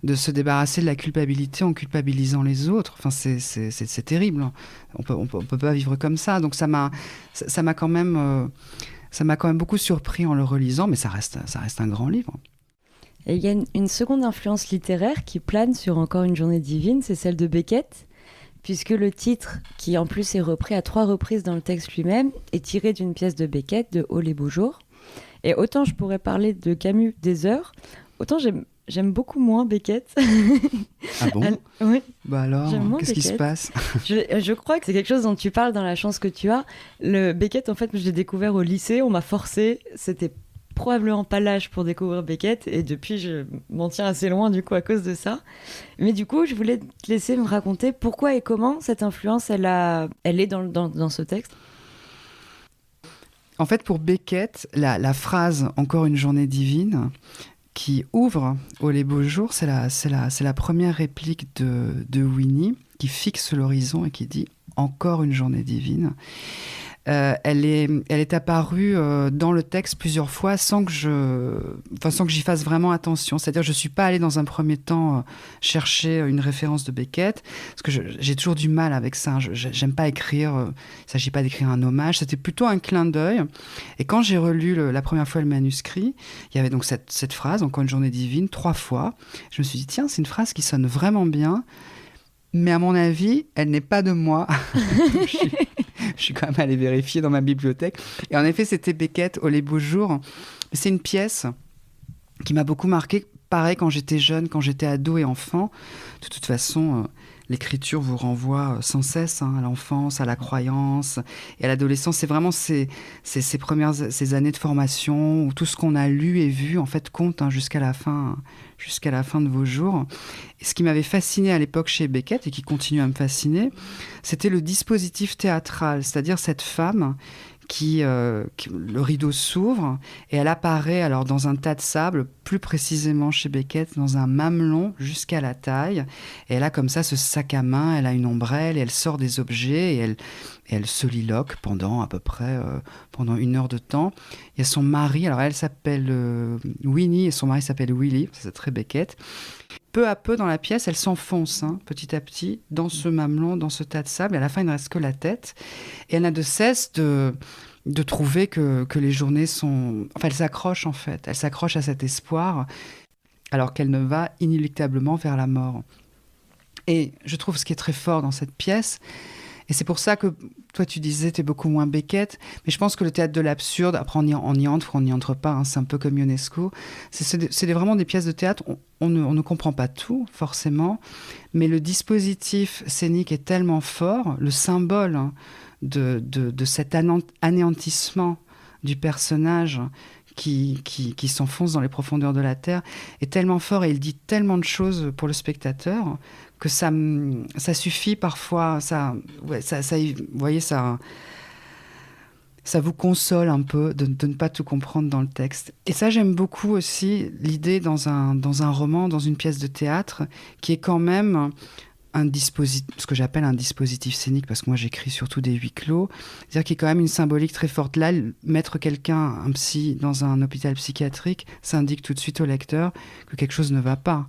de se débarrasser de la culpabilité en culpabilisant les autres. Enfin, c'est terrible. On peut pas vivre comme ça. Donc ça m'a quand même beaucoup surpris en le relisant, mais ça reste un grand livre. Et il y a une seconde influence littéraire qui plane sur Encore une journée divine, c'est celle de Beckett, puisque le titre, qui en plus est repris à 3 reprises dans le texte lui-même, est tiré d'une pièce de Beckett, de Oh les beaux jours. Et autant je pourrais parler de Camus des heures, autant j'aime beaucoup moins Beckett. Ah bon? Oui. Bah alors, qu'est-ce qui se passe? Je crois que c'est quelque chose dont tu parles dans La chance que tu as. Le Beckett, en fait, je l'ai découvert au lycée, on m'a forcé, c'était probablement pas l'âge pour découvrir Beckett, et depuis, je m'en tiens assez loin, du coup, à cause de ça. Mais du coup, je voulais te laisser me raconter pourquoi et comment cette influence, elle est dans ce texte. En fait, pour Beckett, la phrase « Encore une journée divine », qui ouvre Oh les beaux jours, c'est la première réplique de Winnie, qui fixe l'horizon et qui dit « Encore une journée divine ». Elle est apparue dans le texte plusieurs fois sans que j'y fasse vraiment attention. C'est-à-dire, je ne suis pas allée dans un premier temps chercher une référence de Beckett, parce que j'ai toujours du mal avec ça. J'aime pas écrire, il ne s'agit pas d'écrire un hommage, c'était plutôt un clin d'œil. Et quand j'ai relu la première fois le manuscrit, il y avait donc cette phrase, Encore une journée divine, 3 fois. Je me suis dit, tiens, c'est une phrase qui sonne vraiment bien, mais à mon avis, elle n'est pas de moi. Je suis quand même allée vérifier dans ma bibliothèque. Et en effet, c'était Beckett, Oh les beaux jours. C'est une pièce qui m'a beaucoup marquée. Pareil, quand j'étais jeune, quand j'étais ado et enfant. De toute façon, l'écriture vous renvoie sans cesse à l'enfance, à la croyance et à l'adolescence. C'est vraiment ces années de formation où tout ce qu'on a lu et vu, en fait, compte jusqu'à la fin de vos jours. Et ce qui m'avait fasciné à l'époque chez Beckett et qui continue à me fasciner, c'était le dispositif théâtral, c'est-à-dire cette femme le rideau s'ouvre et elle apparaît alors dans un tas de sable, plus précisément chez Beckett, dans un mamelon jusqu'à la taille. Et elle a comme ça ce sac à main, elle a une ombrelle et elle sort des objets et elle soliloque pendant à peu près pendant 1 heure de temps. Il y a son mari, alors elle s'appelle Winnie et son mari s'appelle Willy, c'est très Beckett. Peu à peu dans la pièce, elle s'enfonce petit à petit dans ce mamelon, dans ce tas de sable. Et à la fin, il ne reste que la tête. Et elle n'a de cesse de trouver que les journées sont... Enfin, elle s'accroche en fait. Elle s'accroche à cet espoir alors qu'elle ne va inéluctablement vers la mort. Et je trouve ce qui est très fort dans cette pièce, et c'est pour ça que toi tu disais tu es beaucoup moins Beckett, mais je pense que le théâtre de l'absurde, après on y entre ou on n'y entre pas, c'est un peu comme Ionesco, c'est vraiment des pièces de théâtre, on ne comprend pas tout forcément, mais le dispositif scénique est tellement fort, le symbole de cet anéantissement du personnage qui s'enfonce dans les profondeurs de la terre est tellement fort et il dit tellement de choses pour le spectateur que ça suffit parfois, vous voyez, ça ça vous console un peu de ne pas tout comprendre dans le texte. Et ça, j'aime beaucoup aussi l'idée dans un roman, dans une pièce de théâtre, qui est quand même ce que j'appelle un dispositif scénique, parce que moi j'écris surtout des huis clos, c'est-à-dire qu'il y a quand même une symbolique très forte. Là, mettre quelqu'un, un psy, dans un hôpital psychiatrique, ça indique tout de suite au lecteur que quelque chose ne va pas.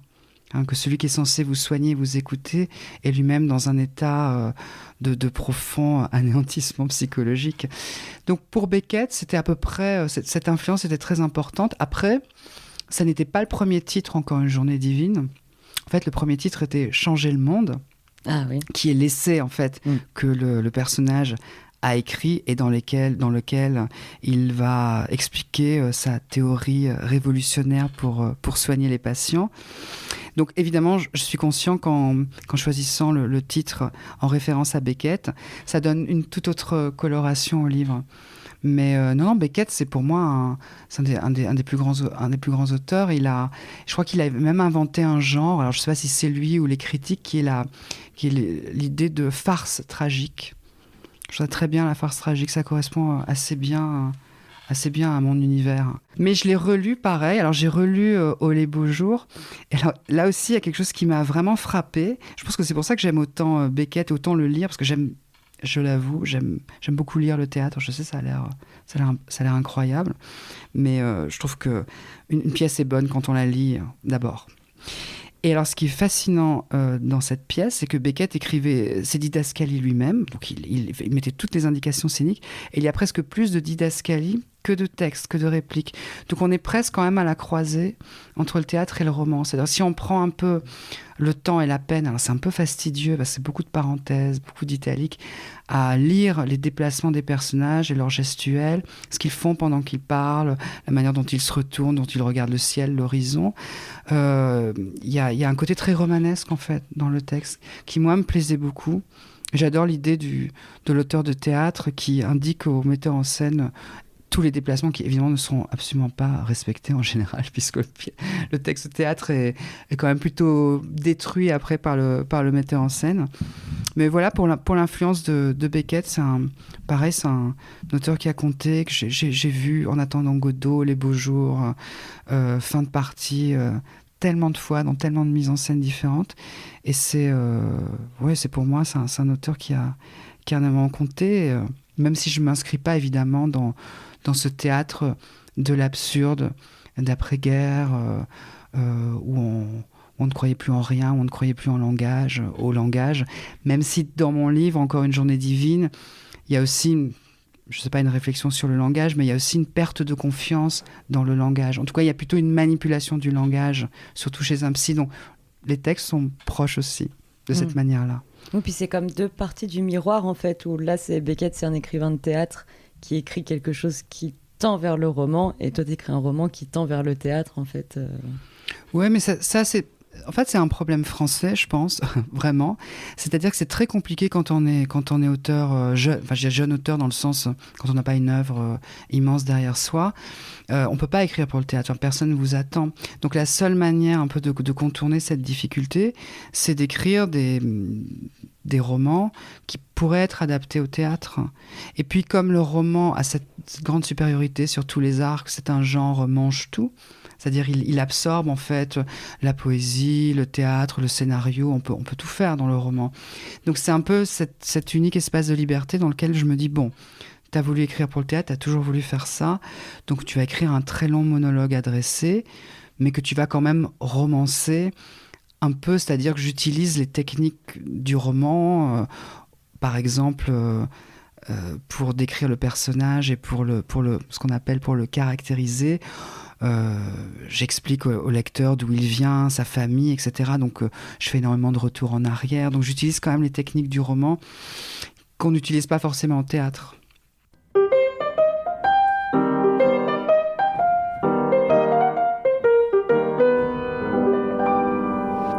Que celui qui est censé vous soigner, vous écouter, est lui-même dans un état de profond anéantissement psychologique. Donc pour Beckett, c'était à peu près, cette influence était très importante. Après, ça n'était pas le premier titre, Encore une journée divine. En fait, le premier titre était Changer le monde, qui est l'essai en fait que le personnage a écrit et dans lequel il va expliquer sa théorie révolutionnaire pour soigner les patients. Donc évidemment, je suis conscient qu'en choisissant le titre en référence à Beckett, ça donne une toute autre coloration au livre. Mais non, Beckett, c'est pour moi un des plus grands auteurs. Je crois qu'il a même inventé un genre, alors je ne sais pas si c'est lui ou les critiques, qui est l'idée de farce tragique. Je trouve très bien la farce tragique, ça correspond assez bien à mon univers. Mais je l'ai relu pareil, alors j'ai relu Oh les beaux jours, et alors, là aussi il y a quelque chose qui m'a vraiment frappée. Je pense que c'est pour ça que j'aime autant Beckett, autant le lire, parce que je l'avoue, j'aime beaucoup lire le théâtre. Je sais, ça a l'air incroyable, mais je trouve qu'une pièce est bonne quand on la lit d'abord. Et alors, ce qui est fascinant dans cette pièce, c'est que Beckett écrivait ses didascalies lui-même, donc il mettait toutes les indications scéniques, et il y a presque plus de didascalies que de textes, que de répliques. Donc on est presque quand même à la croisée entre le théâtre et le roman. C'est-à-dire, si on prend un peu le temps et la peine, alors c'est un peu fastidieux, parce que c'est beaucoup de parenthèses, beaucoup d'italiques, à lire les déplacements des personnages et leurs gestuels, ce qu'ils font pendant qu'ils parlent, la manière dont ils se retournent, dont ils regardent le ciel, l'horizon. Il y a un côté très romanesque, en fait, dans le texte, qui, moi, me plaisait beaucoup. J'adore l'idée de l'auteur de théâtre qui indique au metteur en scène tous les déplacements qui, évidemment, ne seront absolument pas respectés en général, puisque le texte de théâtre est quand même plutôt détruit après par le metteur en scène. Mais voilà, pour l'influence de Beckett, c'est un auteur qui a compté, que j'ai vu En attendant Godot, Les beaux jours, Fin de partie, tellement de fois, dans tellement de mises en scène différentes. Et c'est pour moi, c'est un auteur qui a énormément compté, même si je ne m'inscris pas évidemment dans ce théâtre de l'absurde d'après-guerre, où on ne croyait plus en rien, où on ne croyait plus au langage. Même si dans mon livre, Encore une journée divine, il y a aussi, je ne sais pas, une réflexion sur le langage, mais il y a aussi une perte de confiance dans le langage. En tout cas, il y a plutôt une manipulation du langage, surtout chez un psy. Donc, les textes sont proches aussi de cette manière-là. Oui, puis c'est comme deux parties du miroir, en fait, où là, Beckett, c'est un écrivain de théâtre qui écrit quelque chose qui tend vers le roman, et toi, t'écris un roman qui tend vers le théâtre, en fait. Ouais, mais ça c'est... En fait, c'est un problème français, je pense, vraiment. C'est-à-dire que c'est très compliqué quand on est auteur jeune, enfin, je dis jeune auteur dans le sens, quand on n'a pas une œuvre immense derrière soi. On ne peut pas écrire pour le théâtre, personne ne vous attend. Donc la seule manière un peu de contourner cette difficulté, c'est d'écrire des romans qui pourraient être adaptés au théâtre. Et puis comme le roman a cette grande supériorité sur tous les arts, c'est un genre mange-tout, c'est-à-dire il absorbe en fait la poésie, le théâtre, le scénario, on peut tout faire dans le roman. Donc c'est un peu cet unique espace de liberté dans lequel je me dis, bon, t'as voulu écrire pour le théâtre, t'as toujours voulu faire ça, donc tu vas écrire un très long monologue adressé, mais que tu vas quand même romancer un peu, c'est-à-dire que j'utilise les techniques du roman, par exemple... pour décrire le personnage et pour ce qu'on appelle pour le caractériser, j'explique au lecteur d'où il vient, sa famille, etc. Donc je fais énormément de retours en arrière. Donc j'utilise quand même les techniques du roman qu'on n'utilise pas forcément en théâtre.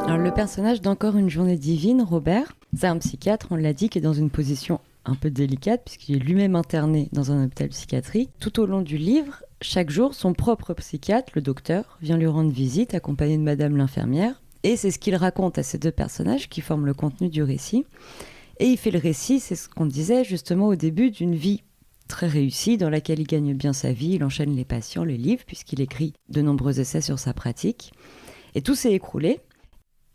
Alors le personnage d'Encore une journée divine, Robert, c'est un psychiatre, on l'a dit, qui est dans une position un peu délicate puisqu'il est lui-même interné dans un hôpital psychiatrique. Tout au long du livre, chaque jour, son propre psychiatre, le docteur, vient lui rendre visite accompagné de madame l'infirmière. Et c'est ce qu'il raconte à ces deux personnages qui forment le contenu du récit. Et il fait le récit, c'est ce qu'on disait justement au début, d'une vie très réussie dans laquelle il gagne bien sa vie, il enchaîne les patients, les livres, puisqu'il écrit de nombreux essais sur sa pratique. Et tout s'est écroulé.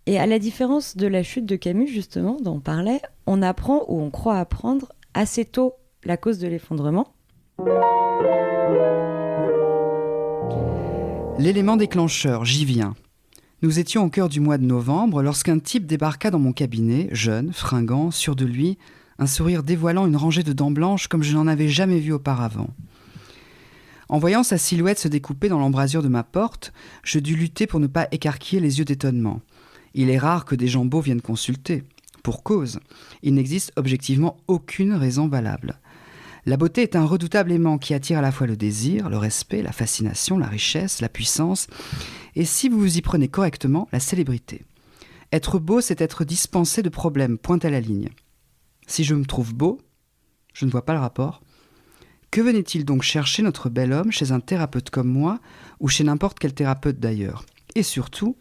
Et à la différence de la chute de Camus, justement, dont on parlait, on apprend ou on croit apprendre assez tôt la cause de l'effondrement. L'élément déclencheur, j'y viens. Nous étions au cœur du mois de novembre lorsqu'un type débarqua dans mon cabinet, jeune, fringant, sûr de lui, un sourire dévoilant une rangée de dents blanches comme je n'en avais jamais vu auparavant. En voyant sa silhouette se découper dans l'embrasure de ma porte, je dus lutter pour ne pas écarquiller les yeux d'étonnement. Il est rare que des gens beaux viennent consulter. Pour cause, il n'existe objectivement aucune raison valable. La beauté est un redoutable aimant qui attire à la fois le désir, le respect, la fascination, la richesse, la puissance, et si vous vous y prenez correctement, la célébrité. Être beau, c'est être dispensé de problèmes, point à la ligne. Si je me trouve beau, je ne vois pas le rapport. Que venait-il donc chercher notre bel homme chez un thérapeute comme moi, ou chez n'importe quel thérapeute d'ailleurs? Et surtout,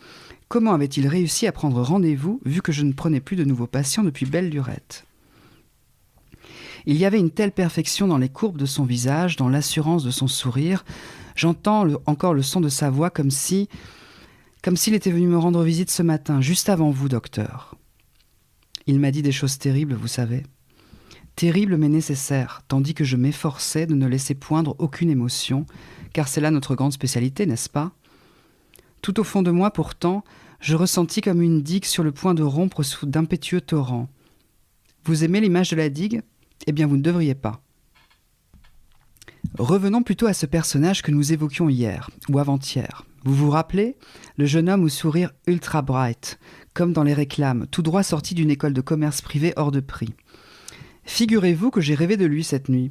comment avait-il réussi à prendre rendez-vous, vu que je ne prenais plus de nouveaux patients depuis belle lurette? Il y avait une telle perfection dans les courbes de son visage, dans l'assurance de son sourire. J'entends encore le son de sa voix comme s'il était venu me rendre visite ce matin, juste avant vous, docteur. Il m'a dit des choses terribles, vous savez. Terribles mais nécessaires, tandis que je m'efforçais de ne laisser poindre aucune émotion, car c'est là notre grande spécialité, n'est-ce pas? Tout au fond de moi, pourtant, je ressentis comme une digue sur le point de rompre sous d'impétueux torrents. Vous aimez l'image de la digue? Eh bien, vous ne devriez pas. Revenons plutôt à ce personnage que nous évoquions hier, ou avant-hier. Vous vous rappelez? Le jeune homme au sourire ultra bright, comme dans les réclames, tout droit sorti d'une école de commerce privée hors de prix. Figurez-vous que j'ai rêvé de lui cette nuit.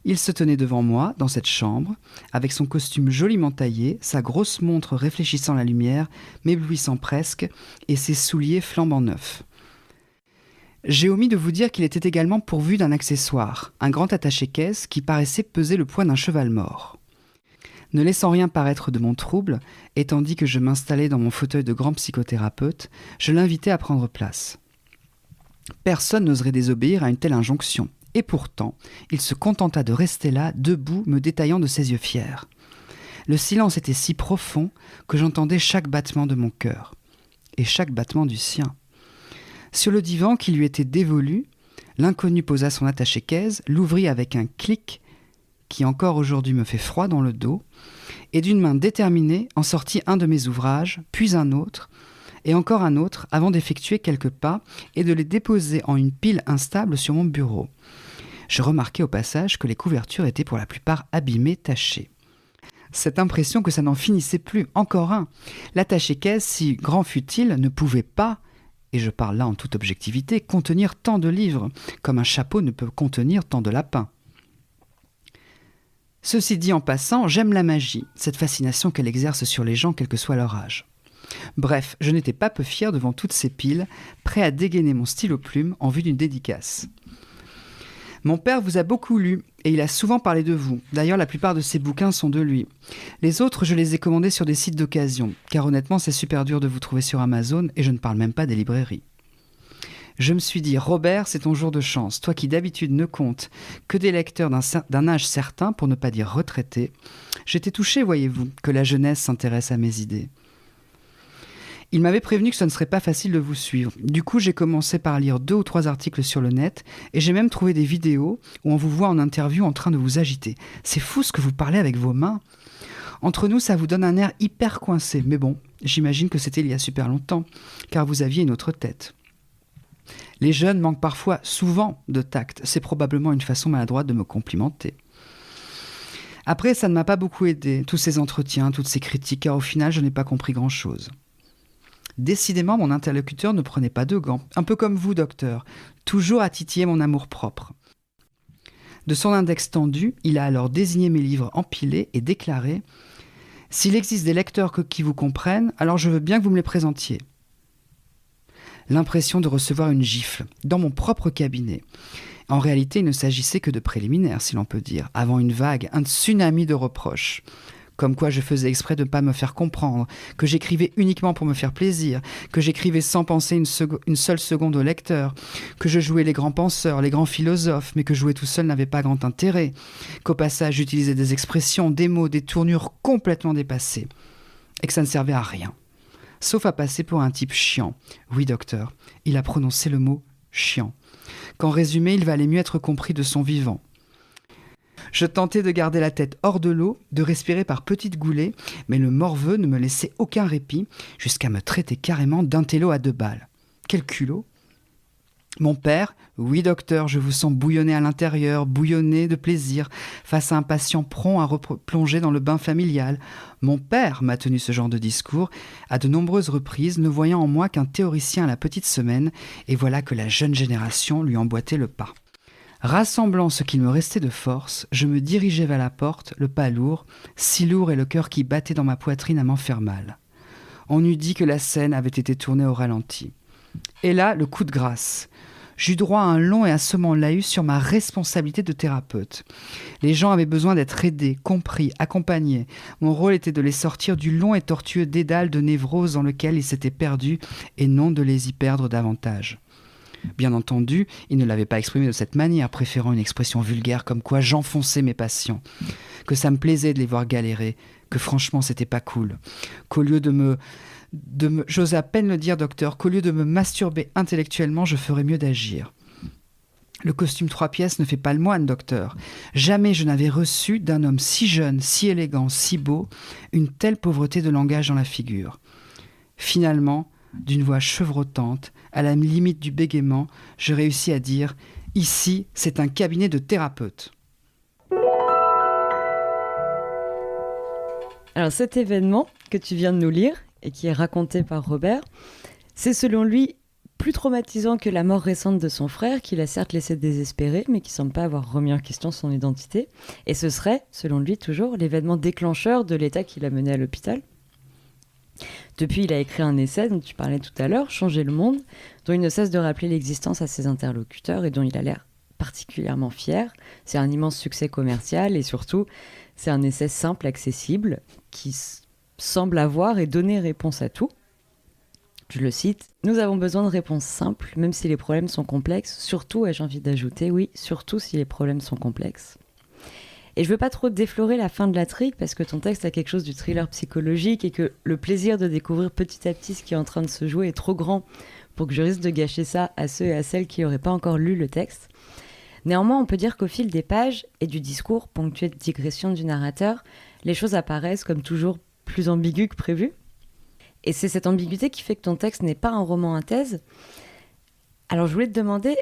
Il se tenait devant moi, dans cette chambre, avec son costume joliment taillé, sa grosse montre réfléchissant la lumière, m'éblouissant presque, et ses souliers flambant neufs. J'ai omis de vous dire qu'il était également pourvu d'un accessoire, un grand attaché-caisse qui paraissait peser le poids d'un cheval mort. Ne laissant rien paraître de mon trouble, et tandis que je m'installais dans mon fauteuil de grand psychothérapeute, je l'invitais à prendre place. Personne n'oserait désobéir à une telle injonction, et pourtant, il se contenta de rester là, debout, me détaillant de ses yeux fiers. Le silence était si profond que j'entendais chaque battement de mon cœur, et chaque battement du sien. Sur le divan qui lui était dévolu, l'inconnu posa son attaché-caisse, l'ouvrit avec un clic qui encore aujourd'hui me fait froid dans le dos, et d'une main déterminée en sortit un de mes ouvrages, puis un autre, et encore un autre, avant d'effectuer quelques pas et de les déposer en une pile instable sur mon bureau. Je remarquai au passage que les couvertures étaient pour la plupart abîmées, tachées. Cette impression que ça n'en finissait plus, encore un. L'attaché-caisse, si grand fût-il, ne pouvait pas, et je parle là en toute objectivité, contenir tant de livres, comme un chapeau ne peut contenir tant de lapins. Ceci dit en passant, j'aime la magie, cette fascination qu'elle exerce sur les gens quel que soit leur âge. Bref, je n'étais pas peu fier devant toutes ces piles, prêt à dégainer mon stylo-plume en vue d'une dédicace. Mon père vous a beaucoup lu, et il a souvent parlé de vous. D'ailleurs, la plupart de ses bouquins sont de lui. Les autres, je les ai commandés sur des sites d'occasion, car honnêtement, c'est super dur de vous trouver sur Amazon, et je ne parle même pas des librairies. Je me suis dit, Robert, c'est ton jour de chance, toi qui d'habitude ne comptes que des lecteurs d'un âge certain, pour ne pas dire retraité. J'étais touché, voyez-vous, que la jeunesse s'intéresse à mes idées. Il m'avait prévenu que ce ne serait pas facile de vous suivre. Du coup, j'ai commencé par lire 2 ou 3 articles sur le net, et j'ai même trouvé des vidéos où on vous voit en interview en train de vous agiter. C'est fou ce que vous parlez avec vos mains. Entre nous, ça vous donne un air hyper coincé, mais bon, j'imagine que c'était il y a super longtemps, car vous aviez une autre tête. Les jeunes manquent parfois, souvent, de tact. C'est probablement une façon maladroite de me complimenter. Après, ça ne m'a pas beaucoup aidé, tous ces entretiens, toutes ces critiques, car au final, je n'ai pas compris grand-chose. Décidément, mon interlocuteur ne prenait pas de gants, un peu comme vous, docteur, toujours à titiller mon amour-propre. De son index tendu, il a alors désigné mes livres empilés et déclaré « S'il existe des lecteurs qui vous comprennent, alors je veux bien que vous me les présentiez. » L'impression de recevoir une gifle, dans mon propre cabinet. En réalité, il ne s'agissait que de préliminaires, si l'on peut dire, avant une vague, un tsunami de reproches. comme quoi je faisais exprès de ne pas me faire comprendre, que j'écrivais uniquement pour me faire plaisir, que j'écrivais sans penser une seule seconde au lecteur, que je jouais les grands penseurs, les grands philosophes, mais que jouer tout seul n'avait pas grand intérêt, qu'au passage j'utilisais des expressions, des mots, des tournures complètement dépassées, et que ça ne servait à rien. Sauf à passer pour un type chiant. Oui, docteur, il a prononcé le mot « chiant ». Qu'en résumé, il valait mieux être compris de son vivant. Je tentais de garder la tête hors de l'eau, de respirer par petites goulées, mais le morveux ne me laissait aucun répit, jusqu'à me traiter carrément d'intello à 2 balles. Quel culot! Mon père, oui docteur, je vous sens bouillonner à l'intérieur, bouillonner de plaisir, face à un patient prompt à replonger dans le bain familial. Mon père m'a tenu ce genre de discours à de nombreuses reprises, ne voyant en moi qu'un théoricien à la petite semaine, et voilà que la jeune génération lui emboîtait le pas. Rassemblant ce qu'il me restait de force, je me dirigeais vers la porte, le pas lourd, si lourd et le cœur qui battait dans ma poitrine à m'en faire mal. On eût dit que la scène avait été tournée au ralenti. Et là, le coup de grâce. J'eus droit à un long et assommant laïus sur ma responsabilité de thérapeute. Les gens avaient besoin d'être aidés, compris, accompagnés. Mon rôle était de les sortir du long et tortueux dédale de névrose dans lequel ils s'étaient perdus et non de les y perdre davantage. Bien entendu, il ne l'avait pas exprimé de cette manière, préférant une expression vulgaire comme quoi j'enfonçais mes patients, que ça me plaisait de les voir galérer, que franchement c'était pas cool, qu'au lieu j'ose à peine le dire, docteur, qu'au lieu de me masturber intellectuellement, je ferais mieux d'agir. Le costume 3 pièces ne fait pas le moine, docteur. Jamais je n'avais reçu d'un homme si jeune, si élégant, si beau, une telle pauvreté de langage dans la figure. Finalement, d'une voix chevrotante, à la limite du bégaiement, je réussis à dire « Ici, c'est un cabinet de thérapeute ». Alors cet événement que tu viens de nous lire, et qui est raconté par Robert, c'est selon lui plus traumatisant que la mort récente de son frère, qu'il a certes laissé désespérer, mais qui ne semble pas avoir remis en question son identité. Et ce serait, selon lui toujours, l'événement déclencheur de l'état qui l'a mené à l'hôpital. Depuis, il a écrit un essai dont tu parlais tout à l'heure, Changer le monde, dont il ne cesse de rappeler l'existence à ses interlocuteurs et dont il a l'air particulièrement fier. C'est un immense succès commercial et surtout, c'est un essai simple, accessible, qui semble avoir et donner réponse à tout. Je le cite, « Nous avons besoin de réponses simples, même si les problèmes sont complexes. Surtout, ai-je envie d'ajouter, oui, surtout si les problèmes sont complexes. » Et je veux pas trop déflorer la fin de la trique parce que ton texte a quelque chose du thriller psychologique et que le plaisir de découvrir petit à petit ce qui est en train de se jouer est trop grand pour que je risque de gâcher ça à ceux et à celles qui n'auraient pas encore lu le texte. Néanmoins, on peut dire qu'au fil des pages et du discours ponctué de digressions du narrateur, les choses apparaissent comme toujours plus ambigu que prévu. Et c'est cette ambiguïté qui fait que ton texte n'est pas un roman à thèse. Alors je voulais te demander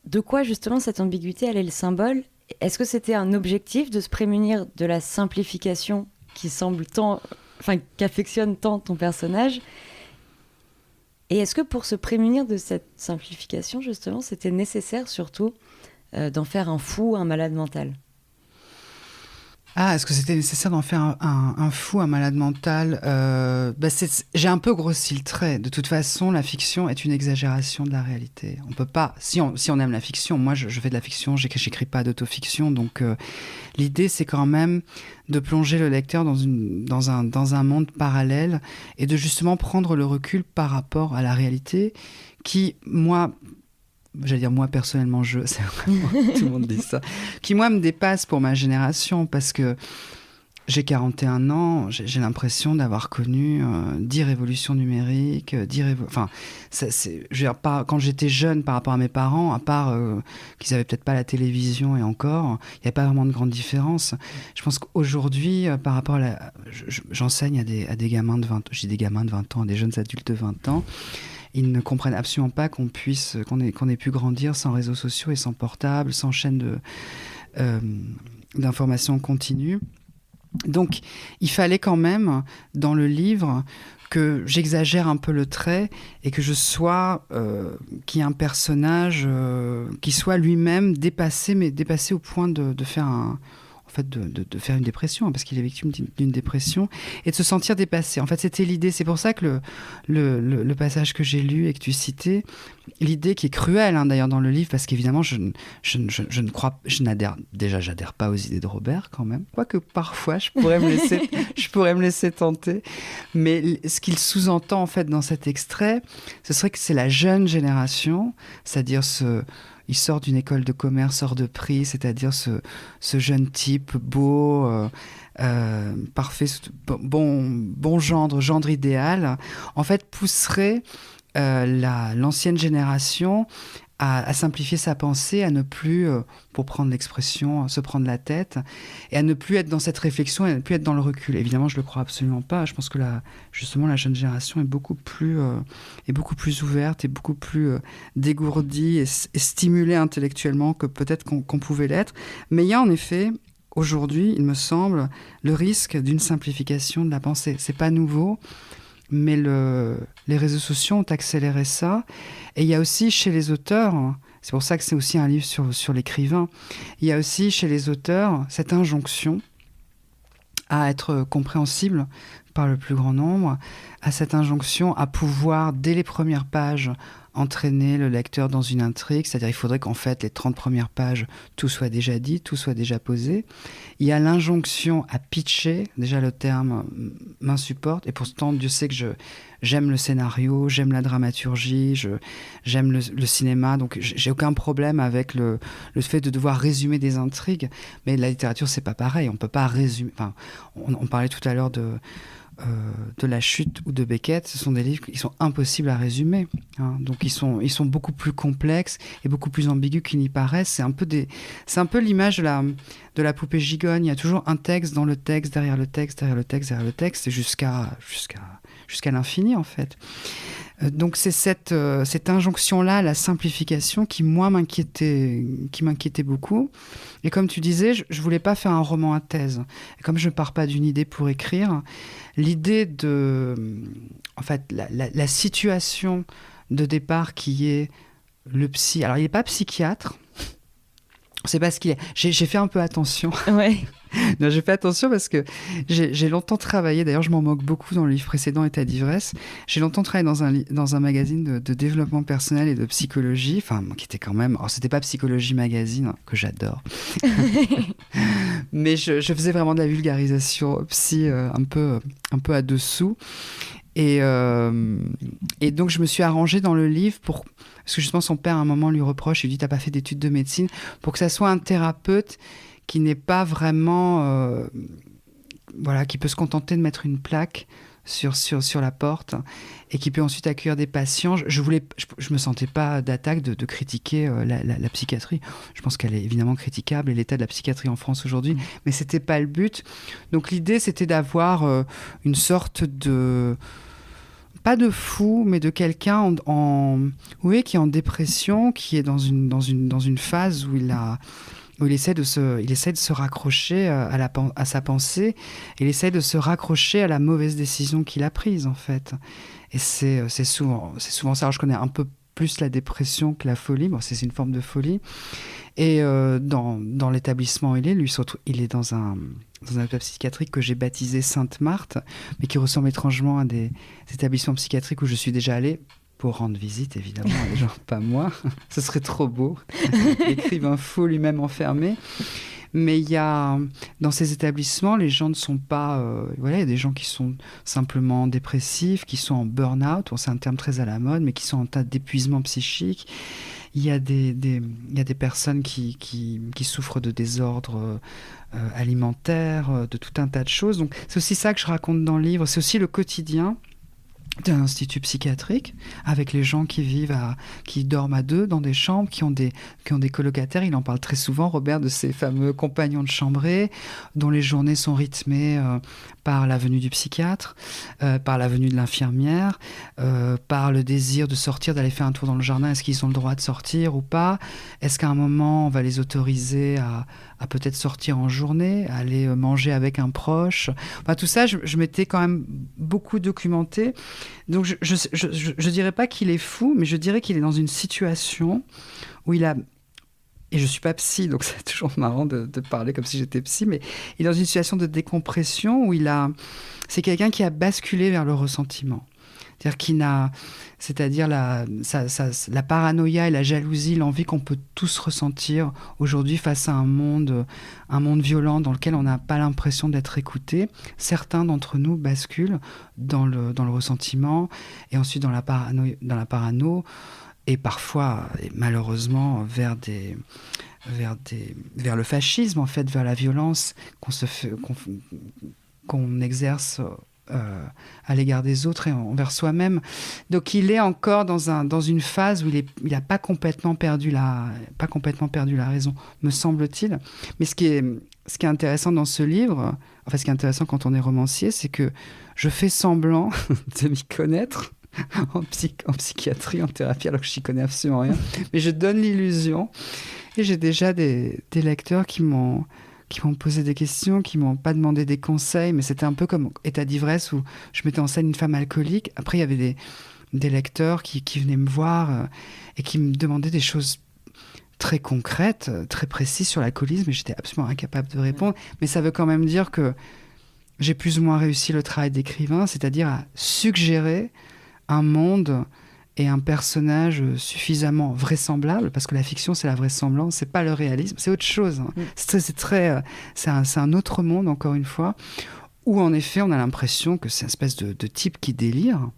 de quoi justement cette ambiguïté elle est le symbole. Est-ce que c'était un objectif de se prémunir de la simplification qui semble qu'affectionne tant ton personnage? Et est-ce que pour se prémunir de cette simplification justement, c'était nécessaire surtout d'en faire un fou, un malade mental? Ah, est-ce que c'était nécessaire d'en faire un fou, un malade mental? J'ai un peu grossi le trait. De toute façon, la fiction est une exagération de la réalité. On peut pas, si on aime la fiction, moi je fais de la fiction, j'écris pas d'autofiction, donc l'idée c'est quand même de plonger le lecteur dans un monde parallèle et de justement prendre le recul par rapport à la réalité qui, moi personnellement, c'est vraiment, tout le monde dit ça, qui moi me dépasse pour ma génération parce que j'ai 41 ans, j'ai l'impression d'avoir connu 10 révolutions numériques, quand j'étais jeune par rapport à mes parents, à part qu'ils avaient peut-être pas la télévision et encore, il n'y avait pas vraiment de grande différence. Je pense qu'aujourd'hui, par rapport à j'enseigne à des gamins de 20 j'ai des gamins de 20 ans, des jeunes adultes de 20 ans, ils ne comprennent absolument pas qu'on ait pu grandir sans réseaux sociaux et sans portable, sans chaîne d'information continue. Donc, il fallait quand même, dans le livre, que j'exagère un peu le trait et que je sois, qu'il y ait un personnage qui soit lui-même dépassé, mais dépassé au point de faire en fait, de faire une dépression, parce qu'il est victime d'une dépression, et de se sentir dépassé. En fait, c'était l'idée. C'est pour ça que le passage que j'ai lu et que tu citais, l'idée qui est cruelle, d'ailleurs, dans le livre, parce qu'évidemment, j'adhère pas aux idées de Robert, quand même. Quoique, parfois, je pourrais me laisser tenter. Mais ce qu'il sous-entend, en fait, dans cet extrait, ce serait que c'est la jeune génération, c'est-à-dire il sort d'une école de commerce hors de prix, c'est-à-dire ce jeune type beau, parfait, bon gendre idéal, en fait, pousserait l'ancienne génération à simplifier sa pensée, à ne plus, pour prendre l'expression, se prendre la tête, et à ne plus être dans cette réflexion, et à ne plus être dans le recul. Évidemment, je ne le crois absolument pas. Je pense que justement, la jeune génération est beaucoup plus ouverte, et beaucoup plus dégourdie et stimulée intellectuellement que peut-être qu'on pouvait l'être. Mais il y a en effet, aujourd'hui, il me semble, le risque d'une simplification de la pensée. Ce n'est pas nouveau. Mais les réseaux sociaux ont accéléré ça. Et il y a aussi chez les auteurs, c'est pour ça que c'est aussi un livre sur l'écrivain, il y a aussi chez les auteurs cette injonction à être compréhensible par le plus grand nombre, à cette injonction à pouvoir, dès les premières pages, entraîner le lecteur dans une intrigue, c'est-à-dire il faudrait qu'en fait les 30 premières pages, tout soit déjà dit, tout soit déjà posé. Il y a l'injonction à pitcher, déjà le terme m'insupporte, et pourtant Dieu sait que j'aime le scénario, j'aime la dramaturgie, j'aime le cinéma, donc j'ai aucun problème avec le fait de devoir résumer des intrigues, mais la littérature c'est pas pareil, on peut pas résumer, enfin, on parlait tout à l'heure de La Chute ou de Beckett, ce sont des livres qui sont impossibles à résumer, donc ils sont beaucoup plus complexes et beaucoup plus ambigus qu'ils n'y paraissent. C'est un peu l'image de la poupée gigogne. Il y a toujours un texte dans le texte, derrière le texte, derrière le texte, derrière le texte, et jusqu'à l'infini en fait. Donc c'est cette injonction-là à la simplification qui, moi, m'inquiétait beaucoup. Et comme tu disais, je ne voulais pas faire un roman à thèse. Et comme je ne pars pas d'une idée pour écrire, l'idée en fait, la situation de départ qui est le psy... Alors, il n'est pas psychiatre, c'est pas ce qu'il est. J'ai fait un peu attention. Ouais. Non, j'ai fait attention parce que j'ai longtemps travaillé, d'ailleurs je m'en moque beaucoup dans le livre précédent, État d'ivresse, j'ai longtemps travaillé dans un magazine de développement personnel et de psychologie, enfin qui était quand même, alors c'était pas Psychologie Magazine, que j'adore, mais je faisais vraiment de la vulgarisation psy un peu à dessous. Et donc je me suis arrangée dans le livre parce que justement son père à un moment lui reproche, il lui dit t'as pas fait d'études de médecine, pour que ça soit un thérapeute qui n'est pas vraiment qui peut se contenter de mettre une plaque sur la porte et qui peut ensuite accueillir des patients. Je me sentais pas d'attaque de critiquer la psychiatrie. Je pense qu'elle est évidemment critiquable et l'état de la psychiatrie en France aujourd'hui, mais c'était pas le but. Donc l'idée c'était d'avoir une sorte de, pas de fou, mais de quelqu'un qui est en dépression, qui est dans une phase où il essaie de se raccrocher à sa pensée, il essaie de se raccrocher à la mauvaise décision qu'il a prise, en fait. Et c'est souvent ça. Alors, je connais un peu plus la dépression que la folie. Bon, c'est une forme de folie. Et dans l'établissement où il est dans un hôpital psychiatrique que j'ai baptisé Sainte-Marthe, mais qui ressemble étrangement à des établissements psychiatriques où je suis déjà allée, pour rendre visite, évidemment, à des gens, pas moi. Ce serait trop beau. L'écrivain fou lui-même enfermé. Mais il y a, dans ces établissements, les gens ne sont pas... il y a des gens qui sont simplement dépressifs, qui sont en burn-out, c'est un terme très à la mode, mais qui sont en tas d'épuisement psychique. Il y a des personnes qui souffrent de désordres alimentaires, de tout un tas de choses. Donc, c'est aussi ça que je raconte dans le livre. C'est aussi le quotidien d'un institut psychiatrique, avec les gens qui dorment à deux dans des chambres, qui ont des colocataires. Il en parle très souvent, Robert, de ces fameux compagnons de chambrée, dont les journées sont rythmées par la venue du psychiatre, par la venue de l'infirmière, par le désir de sortir, d'aller faire un tour dans le jardin. Est-ce qu'ils ont le droit de sortir ou pas? Est-ce qu'à un moment, on va les autoriser à peut-être sortir en journée, à aller manger avec un proche? Enfin, tout ça, je m'étais quand même beaucoup documenté. Donc, je dirais pas qu'il est fou, mais je dirais qu'il est dans une situation où il a et je ne suis pas psy, donc c'est toujours marrant de parler comme si j'étais psy, mais il est dans une situation de décompression où c'est quelqu'un qui a basculé vers le ressentiment. C'est-à-dire la paranoïa et la jalousie, l'envie qu'on peut tous ressentir aujourd'hui face à un monde violent dans lequel on n'a pas l'impression d'être écouté. Certains d'entre nous basculent dans le ressentiment et ensuite dans la parano et parfois, et malheureusement, vers le fascisme, en fait, vers la violence qu'on exerce à l'égard des autres et envers soi-même. Donc il est encore dans une phase où il n'a pas complètement perdu la raison, me semble-t-il. Mais ce qui est intéressant dans ce livre, enfin ce qui est intéressant quand on est romancier, c'est que je fais semblant de m'y connaître en psychiatrie, en thérapie, alors que je n'y connais absolument rien. Mais je donne l'illusion. Et j'ai déjà des lecteurs qui m'ont posé des questions, qui m'ont pas demandé des conseils, mais c'était un peu comme État d'ivresse où je mettais en scène une femme alcoolique. Après, il y avait des lecteurs qui venaient me voir et qui me demandaient des choses très concrètes, très précises sur l'alcoolisme, et j'étais absolument incapable de répondre. Mais ça veut quand même dire que j'ai plus ou moins réussi le travail d'écrivain, c'est-à-dire à suggérer un monde et un personnage suffisamment vraisemblable, parce que la fiction, c'est la vraisemblance, c'est pas le réalisme, c'est autre chose. Hein. C'est un autre monde, encore une fois, où en effet, on a l'impression que c'est une espèce de type qui délire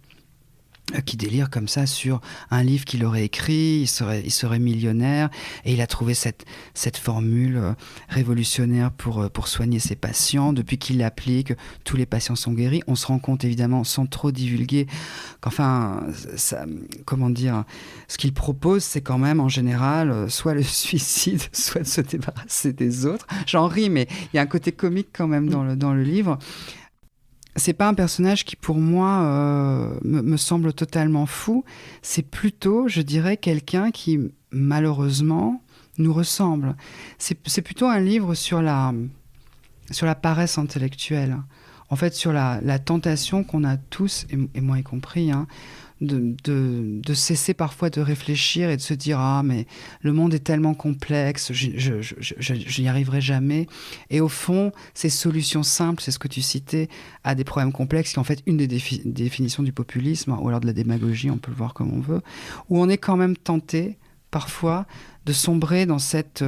comme ça sur un livre qu'il aurait écrit, il serait millionnaire, et il a trouvé cette formule révolutionnaire pour soigner ses patients. Depuis qu'il l'applique, tous les patients sont guéris. On se rend compte, évidemment, sans trop divulguer, qu'enfin, ce qu'il propose, c'est quand même, en général, soit le suicide, soit de se débarrasser des autres. J'en ris, mais il y a un côté comique quand même dans le livre. C'est pas un personnage qui, pour moi, me semble totalement fou. C'est plutôt, je dirais, quelqu'un qui, malheureusement, nous ressemble. C'est plutôt un livre sur la paresse intellectuelle. En fait, sur la tentation qu'on a tous, et moi y compris, hein, de cesser parfois de réfléchir et de se dire « Ah, mais le monde est tellement complexe, je n'y arriverai jamais. » Et au fond, ces solutions simples, c'est ce que tu citais, à des problèmes complexes, qui est en fait une des définitions du populisme, ou alors de la démagogie, on peut le voir comme on veut, où on est quand même tenté, parfois, de sombrer dans cette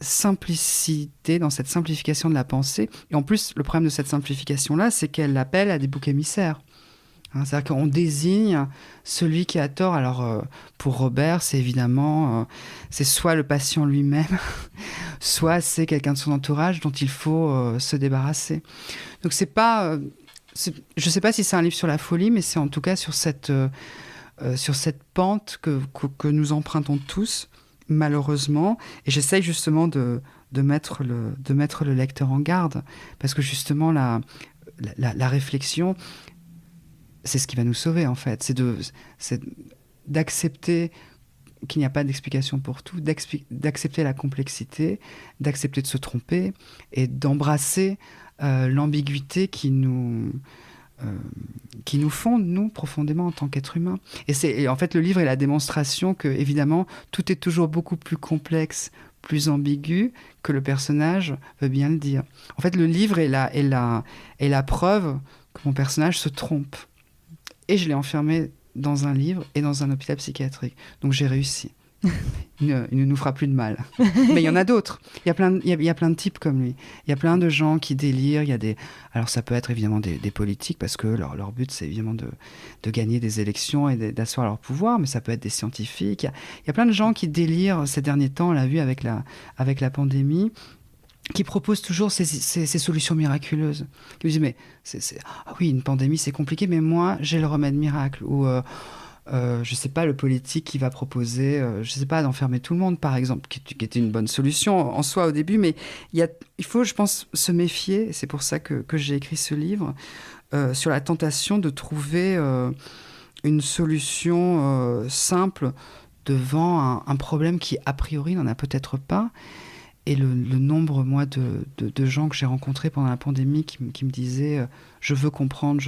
simplicité, dans cette simplification de la pensée. Et en plus, le problème de cette simplification-là, c'est qu'elle appelle à des boucs émissaires. C'est-à-dire qu'on désigne celui qui a tort. Alors, pour Robert, c'est évidemment, c'est soit le patient lui-même, soit c'est quelqu'un de son entourage dont il faut se débarrasser. Donc, je ne sais pas si c'est un livre sur la folie, mais c'est en tout cas sur cette pente que nous empruntons tous, malheureusement. Et j'essaye justement de mettre le lecteur en garde, parce que justement, la réflexion, c'est ce qui va nous sauver, en fait. C'est d'accepter qu'il n'y a pas d'explication pour tout, d'accepter la complexité, d'accepter de se tromper et d'embrasser l'ambiguïté qui nous fonde, nous, profondément, en tant qu'être humain. Et en fait, le livre est la démonstration que, évidemment, tout est toujours beaucoup plus complexe, plus ambigu que le personnage veut bien le dire. En fait, le livre est la preuve que mon personnage se trompe. Et je l'ai enfermé dans un livre et dans un hôpital psychiatrique. Donc j'ai réussi. Il ne nous fera plus de mal. Mais il y en a d'autres. Il y a plein de types comme lui. Il y a plein de gens qui délirent. Alors ça peut être évidemment des politiques, parce que leur but, c'est évidemment de gagner des élections et d'asseoir leur pouvoir, mais ça peut être des scientifiques. Il y a plein de gens qui délirent ces derniers temps, on l'a vu avec la pandémie, qui proposent toujours ces solutions miraculeuses. Qui me disent, mais ah oui, une pandémie, c'est compliqué, mais moi, j'ai le remède miracle. Ou, je sais pas, le politique qui va proposer, je sais pas, d'enfermer tout le monde, par exemple, qui était une bonne solution en soi au début, mais il faut, je pense, se méfier, et c'est pour ça que j'ai écrit ce livre, sur la tentation de trouver une solution simple devant un problème qui, a priori, n'en a peut-être pas. Et le nombre, moi, de gens que j'ai rencontrés pendant la pandémie qui me disaient je veux comprendre,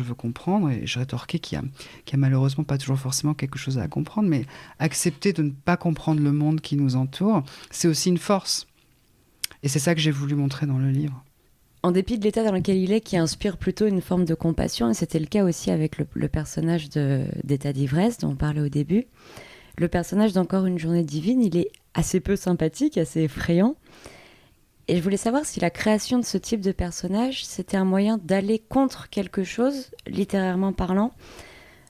et je rétorquais qu'il y a malheureusement pas toujours forcément quelque chose à comprendre, mais accepter de ne pas comprendre le monde qui nous entoure, c'est aussi une force. Et c'est ça que j'ai voulu montrer dans le livre. En dépit de l'état dans lequel il est, qui inspire plutôt une forme de compassion, et c'était le cas aussi avec le personnage d'état d'ivresse dont on parlait au début, le personnage d'Encore une journée divine, il est assez peu sympathique, assez effrayant. Et je voulais savoir si la création de ce type de personnage, c'était un moyen d'aller contre quelque chose, littérairement parlant,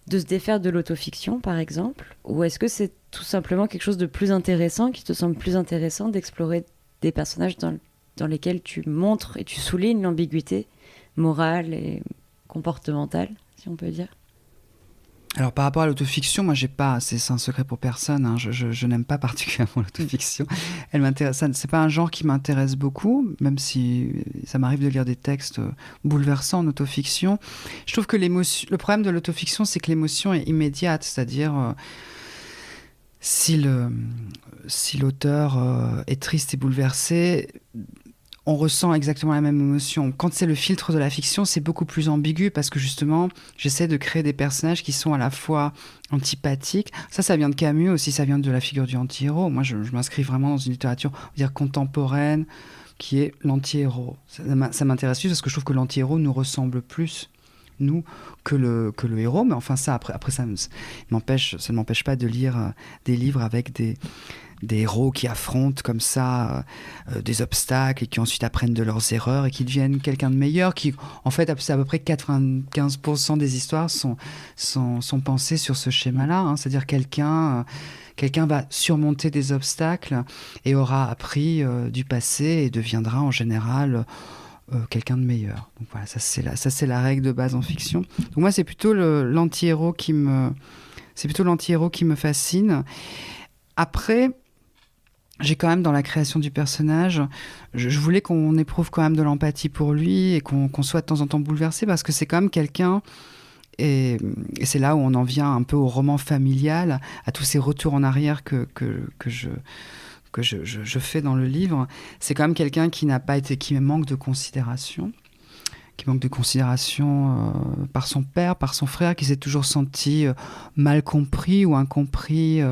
de se défaire de l'autofiction, par exemple, ou est-ce que c'est tout simplement quelque chose de plus intéressant, qui te semble plus intéressant d'explorer des personnages dans lesquels tu montres et tu soulignes l'ambiguïté morale et comportementale, si on peut dire? Alors par rapport à l'autofiction, moi c'est un secret pour personne, hein. Je n'aime pas particulièrement l'autofiction. Elle m'intéresse, c'est pas un genre qui m'intéresse beaucoup, même si ça m'arrive de lire des textes bouleversants en autofiction. Je trouve que le problème de l'autofiction, c'est que l'émotion est immédiate, c'est-à-dire si l'auteur est triste et bouleversé, on ressent exactement la même émotion. Quand c'est le filtre de la fiction, c'est beaucoup plus ambigu parce que justement, j'essaie de créer des personnages qui sont à la fois antipathiques. Ça vient de Camus aussi, ça vient de la figure du anti-héros. Moi, je m'inscris vraiment dans une littérature, on va dire, contemporaine, qui est l'anti-héros. Ça m'intéresse plus parce que je trouve que l'anti-héros nous ressemble plus, nous, que le héros. Mais enfin, après ça ne m'empêche pas de lire des livres avec des héros qui affrontent comme ça des obstacles et qui ensuite apprennent de leurs erreurs et qui deviennent quelqu'un de meilleur, qui en fait c'est à peu près 95% des histoires sont pensées sur ce schéma-là, hein. C'est-à-dire quelqu'un va surmonter des obstacles et aura appris du passé et deviendra en général quelqu'un de meilleur. Donc voilà, ça c'est la règle de base en fiction. Donc moi c'est plutôt l'anti-héros qui me fascine. Après, j'ai quand même, dans la création du personnage, je voulais qu'on éprouve quand même de l'empathie pour lui et qu'on soit de temps en temps bouleversé, parce que c'est quand même quelqu'un, et c'est là où on en vient un peu au roman familial, à tous ces retours en arrière que je fais dans le livre. C'est quand même quelqu'un qui manque de considération. Par son père, par son frère, qui s'est toujours senti mal compris ou incompris,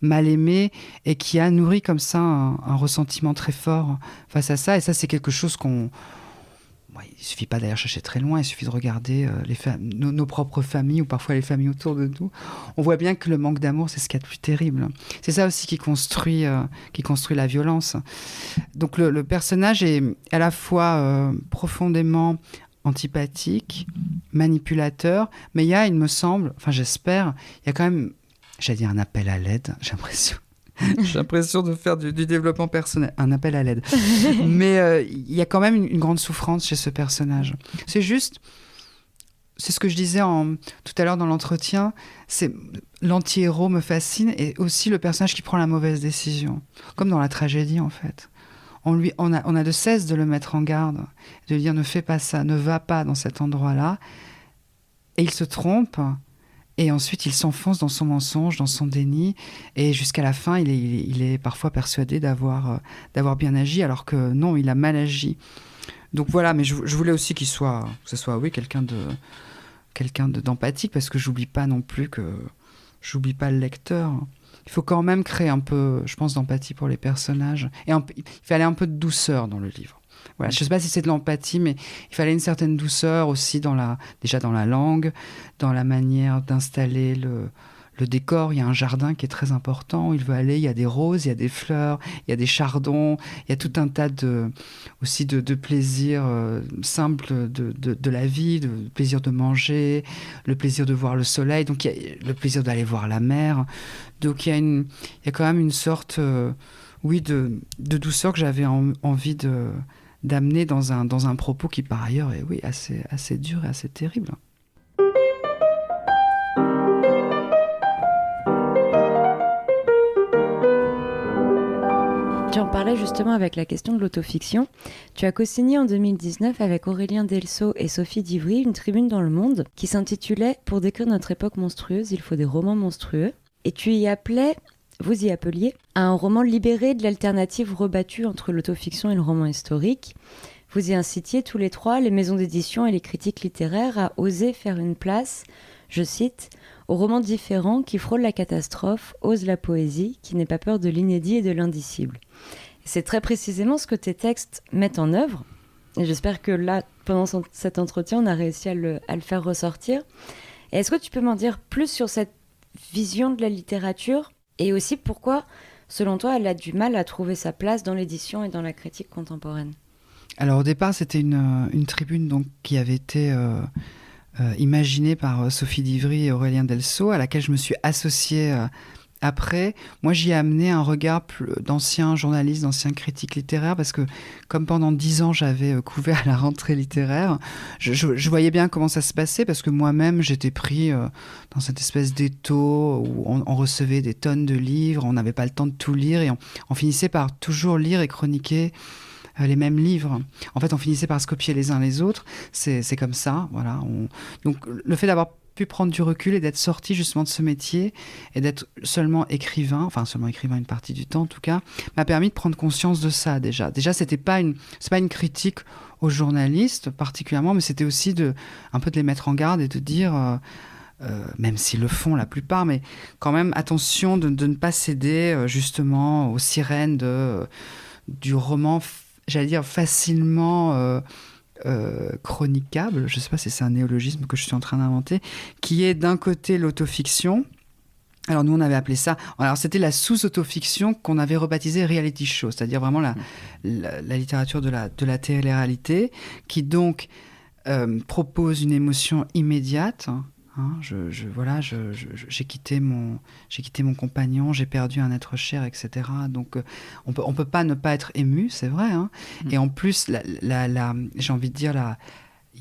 mal aimé, et qui a nourri comme ça un ressentiment très fort face à ça. Et ça, c'est quelque chose il suffit pas d'aller chercher très loin, il suffit de regarder nos propres familles ou parfois les familles autour de nous. On voit bien que le manque d'amour, c'est ce qu'il y a de plus terrible. C'est ça aussi qui construit la violence. Donc le personnage est à la fois profondément antipathique, manipulateur, mais il y a, il me semble, enfin j'espère, il y a quand même, j'allais dire un appel à l'aide, j'ai l'impression de faire du développement personnel, un appel à l'aide. Mais il y a quand même une grande souffrance chez ce personnage. C'est ce que je disais tout à l'heure dans l'entretien, c'est l'anti-héros me fascine, et aussi le personnage qui prend la mauvaise décision, comme dans la tragédie en fait. On a de cesse de le mettre en garde, de lui dire ne fais pas ça, ne va pas dans cet endroit-là. Et il se trompe, et ensuite il s'enfonce dans son mensonge, dans son déni, et jusqu'à la fin il est parfois persuadé d'avoir bien agi, alors que non, il a mal agi. Donc voilà, mais je voulais aussi que ce soit oui, quelqu'un d'empathique, parce que j'oublie pas non plus j'oublie pas le lecteur. Il faut quand même créer un peu, je pense, d'empathie pour les personnages. Et il fallait un peu de douceur dans le livre. Voilà, je ne sais pas si c'est de l'empathie, mais il fallait une certaine douceur aussi déjà dans la langue, dans la manière d'installer le décor. Il y a un jardin qui est très important où il veut aller. Il y a des roses, il y a des fleurs, il y a des chardons. Il y a tout un tas aussi de plaisirs simples de la vie, de plaisir de manger, le plaisir de voir le soleil, donc il y a le plaisir d'aller voir la mer. Donc il y a quand même une sorte de douceur que j'avais envie d'amener dans un propos qui par ailleurs est assez dur et assez terrible. Tu en parlais justement avec la question de l'autofiction. Tu as co-signé en 2019 avec Aurélien Delceau et Sophie Divry une tribune dans Le Monde qui s'intitulait « Pour décrire notre époque monstrueuse, il faut des romans monstrueux ». Et tu y appelais vous y appeliez à un roman libéré de l'alternative rebattue entre l'autofiction et le roman historique. Vous y incitiez tous les trois les maisons d'édition et les critiques littéraires à oser faire une place, je cite, aux romans différents qui frôlent la catastrophe, osent la poésie, qui n'ait pas peur de l'inédit et de l'indicible. C'est très précisément ce que tes textes mettent en œuvre. Et j'espère que là, pendant cet entretien, on a réussi à le faire ressortir. Et est-ce que tu peux m'en dire plus sur cette vision de la littérature et aussi pourquoi, selon toi, elle a du mal à trouver sa place dans l'édition et dans la critique contemporaine ? Alors au départ, c'était une tribune donc, qui avait été imaginée par Sophie Divry et Aurélien Delceau, à laquelle je me suis associée après. Moi, j'y ai amené un regard d'anciens journalistes, d'anciens critiques littéraires, parce que comme pendant 10 ans, j'avais couvert la rentrée littéraire, je voyais bien comment ça se passait, parce que moi-même, j'étais pris dans cette espèce d'étau où on recevait des tonnes de livres, on n'avait pas le temps de tout lire, et on finissait par toujours lire et chroniquer les mêmes livres. En fait, on finissait par se copier les uns les autres. C'est comme ça, voilà. Donc, le fait d'avoir pu prendre du recul et d'être sorti justement de ce métier et d'être seulement écrivain une partie du temps en tout cas, m'a permis de prendre conscience de ça déjà. Déjà, c'est pas une critique aux journalistes particulièrement, mais c'était aussi un peu de les mettre en garde et de dire... même s'ils le font la plupart, mais quand même attention de ne pas céder justement aux sirènes du roman, j'allais dire facilement chroniquable, je ne sais pas si c'est un néologisme que je suis en train d'inventer, qui est d'un côté l'autofiction. Alors nous on avait appelé ça, alors c'était la sous-autofiction qu'on avait rebaptisée reality show, c'est-à-dire vraiment la littérature de la télé-réalité, qui donc propose une émotion immédiate. Hein, j'ai quitté mon compagnon, j'ai perdu un être cher, etc. Donc on peut pas ne pas être ému, c'est vrai. Hein. Et en plus, j'ai envie de dire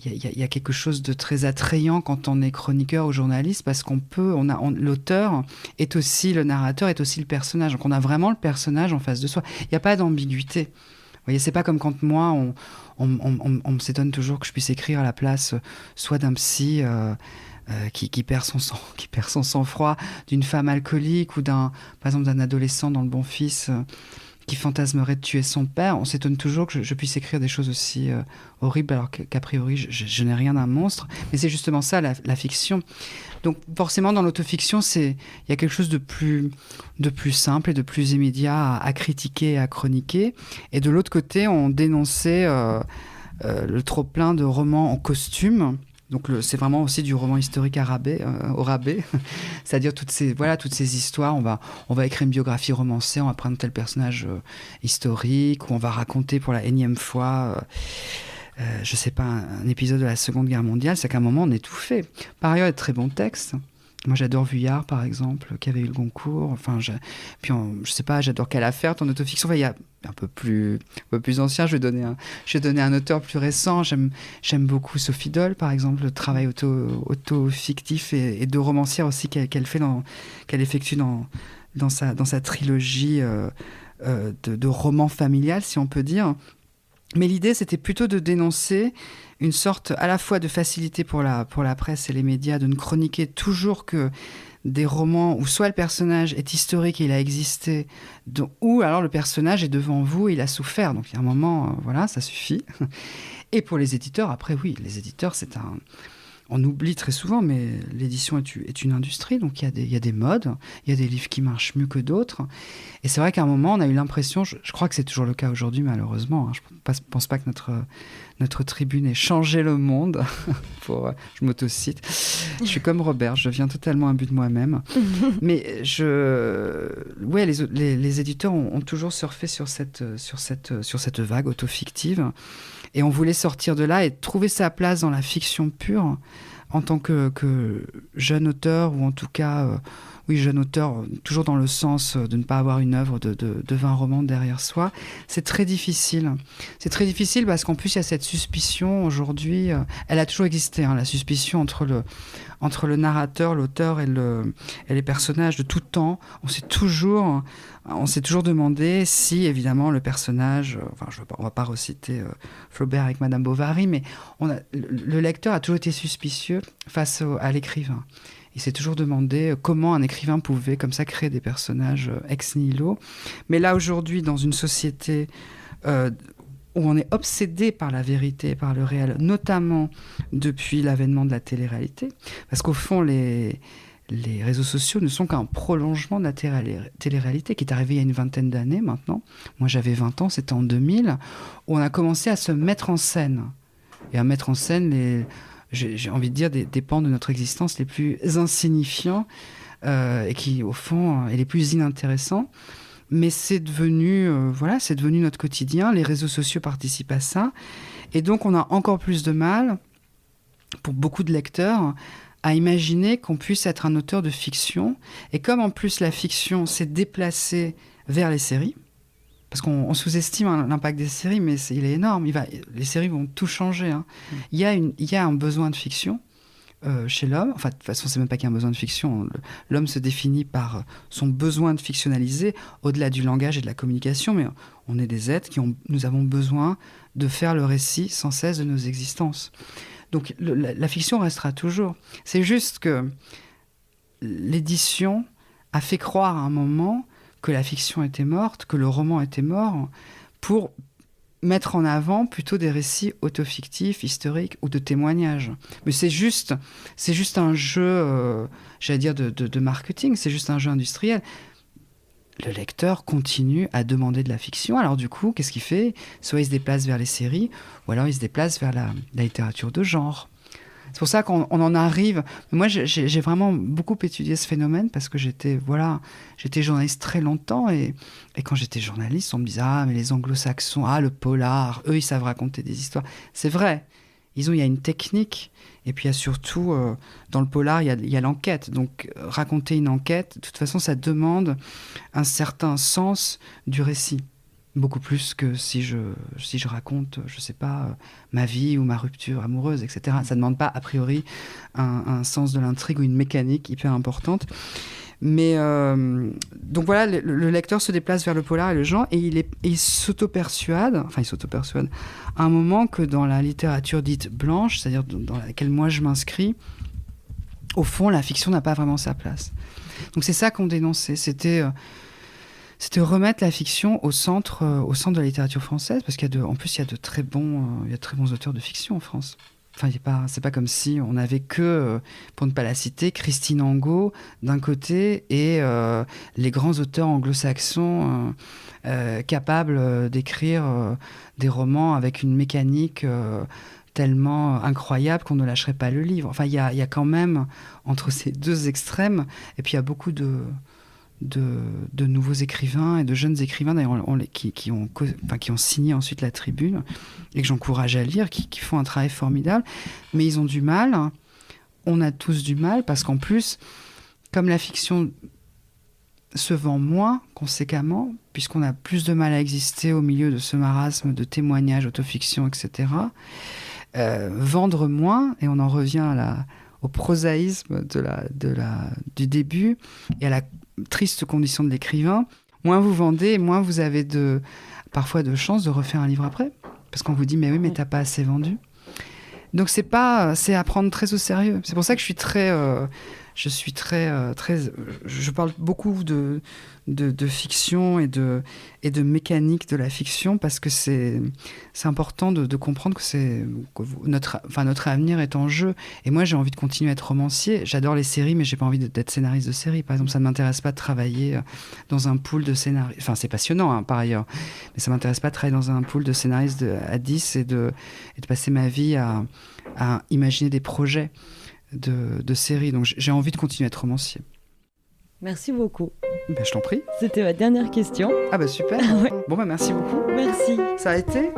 il y a quelque chose de très attrayant quand on est chroniqueur ou journaliste, parce l'auteur est aussi le narrateur, est aussi le personnage. Donc on a vraiment le personnage en face de soi. Il n'y a pas d'ambiguïté. Vous voyez, c'est pas comme quand moi, on s'étonne toujours que je puisse écrire à la place soit d'un psy qui perd son sang-froid, d'une femme alcoolique ou par exemple d'un adolescent dans Le Bon Fils qui fantasmerait de tuer son père. On s'étonne toujours que je puisse écrire des choses aussi horribles alors qu'a priori je n'ai rien d'un monstre. Mais c'est justement ça la fiction. Donc forcément dans l'autofiction, il y a quelque chose de plus simple et de plus immédiat à critiquer et à chroniquer. Et de l'autre côté, on dénonçait le trop-plein de romans en costume. Donc c'est vraiment aussi du roman historique au rabais, c'est-à-dire toutes ces histoires. On va écrire une biographie romancée, on va prendre tel personnage historique, ou on va raconter pour la énième fois, je sais pas, un épisode de la Seconde Guerre mondiale. C'est qu'à un moment on étouffait. Par ailleurs, il y a de très bons textes. Moi, j'adore Vuillard, par exemple, qui avait eu le Goncourt. Enfin, je sais pas, j'adore Quelle affaire, ton autofiction. Enfin, il y a un peu plus ancien. Je vais donner un auteur plus récent. J'aime beaucoup Sophie Doll, par exemple, le travail auto-fictif et de romancière aussi qu'elle effectue dans sa trilogie de romans familial, si on peut dire. Mais l'idée, c'était plutôt de dénoncer une sorte à la fois de facilité pour la presse et les médias de ne chroniquer toujours que des romans où soit le personnage est historique et il a existé, ou alors le personnage est devant vous et il a souffert. Donc il y a un moment, voilà, ça suffit. Et pour les éditeurs, après oui, les éditeurs, on oublie très souvent, mais l'édition est une industrie, donc il y a des modes, il y a des livres qui marchent mieux que d'autres. Et c'est vrai qu'à un moment, on a eu l'impression, je crois que c'est toujours le cas aujourd'hui, malheureusement, hein, je ne pense pas que notre tribune ait changé le monde. Je m'autocite. Je suis comme Robert, je deviens totalement imbu de moi-même. Mais les éditeurs ont toujours surfé sur cette vague autofictive. Et on voulait sortir de là et trouver sa place dans la fiction pure en tant que jeune auteur, ou en tout cas, jeune auteur, toujours dans le sens de ne pas avoir une œuvre de 20 romans derrière soi. C'est très difficile. C'est très difficile parce qu'en plus, il y a cette suspicion aujourd'hui. Elle a toujours existé, hein, la suspicion entre le narrateur, l'auteur et les personnages de tout temps. On s'est toujours demandé si, évidemment, le personnage... on ne va pas reciter Flaubert avec Madame Bovary, mais le lecteur a toujours été suspicieux face à l'écrivain. Il s'est toujours demandé comment un écrivain pouvait comme ça créer des personnages ex nihilo. Mais là, aujourd'hui, dans une société où on est obsédé par la vérité, par le réel, notamment depuis l'avènement de la télé-réalité, parce qu'au fond, les réseaux sociaux ne sont qu'un prolongement de la télé-réalité qui est arrivée il y a une vingtaine d'années maintenant. Moi, j'avais 20 ans, c'était en 2000, où on a commencé à se mettre en scène. Et à mettre en scène, j'ai envie de dire, des pans de notre existence les plus insignifiants et qui, au fond, est les plus inintéressants. Mais c'est devenu notre quotidien. Les réseaux sociaux participent à ça. Et donc, on a encore plus de mal, pour beaucoup de lecteurs, à imaginer qu'on puisse être un auteur de fiction. Et comme, en plus, la fiction s'est déplacée vers les séries, parce qu'on sous-estime l'impact des séries, mais il est énorme. Les séries vont tout changer. Hein. Il y a un besoin de fiction chez l'homme. Enfin, de toute façon, c'est même pas qu'il y a un besoin de fiction. L'homme se définit par son besoin de fictionnaliser, au-delà du langage et de la communication. Mais on est des êtres nous avons besoin de faire le récit sans cesse de nos existences. Donc, la fiction restera toujours. C'est juste que l'édition a fait croire à un moment que la fiction était morte, que le roman était mort, pour mettre en avant plutôt des récits autofictifs, historiques ou de témoignages. Mais c'est juste un jeu, j'allais dire, de marketing, c'est juste un jeu industriel. Le lecteur continue à demander de la fiction. Alors du coup, qu'est-ce qu'il fait ? Soit il se déplace vers les séries, ou alors il se déplace vers la littérature de genre. C'est pour ça qu'on en arrive... Moi, j'ai vraiment beaucoup étudié ce phénomène parce que j'étais journaliste très longtemps et quand j'étais journaliste, on me disait « Ah, mais les anglo-saxons, le polar, eux, ils savent raconter des histoires. » C'est vrai, il y a une technique et puis il y a surtout, dans le polar, il y a l'enquête. Donc, raconter une enquête, de toute façon, ça demande un certain sens du récit. Beaucoup plus que si je raconte, je sais pas, ma vie ou ma rupture amoureuse, etc. Ça ne demande pas, a priori, un sens de l'intrigue ou une mécanique hyper importante. Mais donc voilà, le lecteur se déplace vers le polar et le genre, et il s'auto-persuade à un moment que dans la littérature dite blanche, c'est-à-dire dans laquelle moi je m'inscris, au fond, la fiction n'a pas vraiment sa place. Donc c'est ça qu'on dénonçait, c'était remettre la fiction au centre de la littérature française, parce qu'en plus il y a de très bons auteurs de fiction en France. Enfin, c'est pas comme si on n'avait que, pour ne pas la citer, Christine Angot d'un côté et les grands auteurs anglo-saxons capables d'écrire des romans avec une mécanique tellement incroyable qu'on ne lâcherait pas le livre. Enfin, il y a quand même, entre ces deux extrêmes, et puis il y a beaucoup de nouveaux écrivains et de jeunes écrivains d'ailleurs qui ont signé ensuite la Tribune et que j'encourage à lire, qui font un travail formidable, mais ils ont du mal, on a tous du mal, parce qu'en plus, comme la fiction se vend moins conséquemment, puisqu'on a plus de mal à exister au milieu de ce marasme de témoignages, autofiction, etc., vendre moins, et on en revient au prosaïsme du début et à la triste condition de l'écrivain, moins vous vendez, moins vous avez parfois de chances de refaire un livre après. Parce qu'on vous dit, mais oui, mais t'as pas assez vendu. Donc c'est à prendre très au sérieux. C'est pour ça que je parle beaucoup de fiction et de mécanique de la fiction, parce que c'est important de comprendre que notre avenir est en jeu. Et moi, j'ai envie de continuer à être romancier. J'adore les séries, mais j'ai pas envie d'être scénariste de série. Par exemple, ça ne m'intéresse pas de travailler dans un pool de scénaristes. Enfin, c'est passionnant, hein, par ailleurs. Mais ça m'intéresse pas de travailler dans un pool de scénaristes à 10 et de passer ma vie à imaginer des projets de séries. Donc j'ai envie de continuer à être romancier. Merci beaucoup. Ben, je t'en prie. C'était ma dernière question. Ah bah super. Ouais. Bon bah merci beaucoup. Merci. Ça a été ?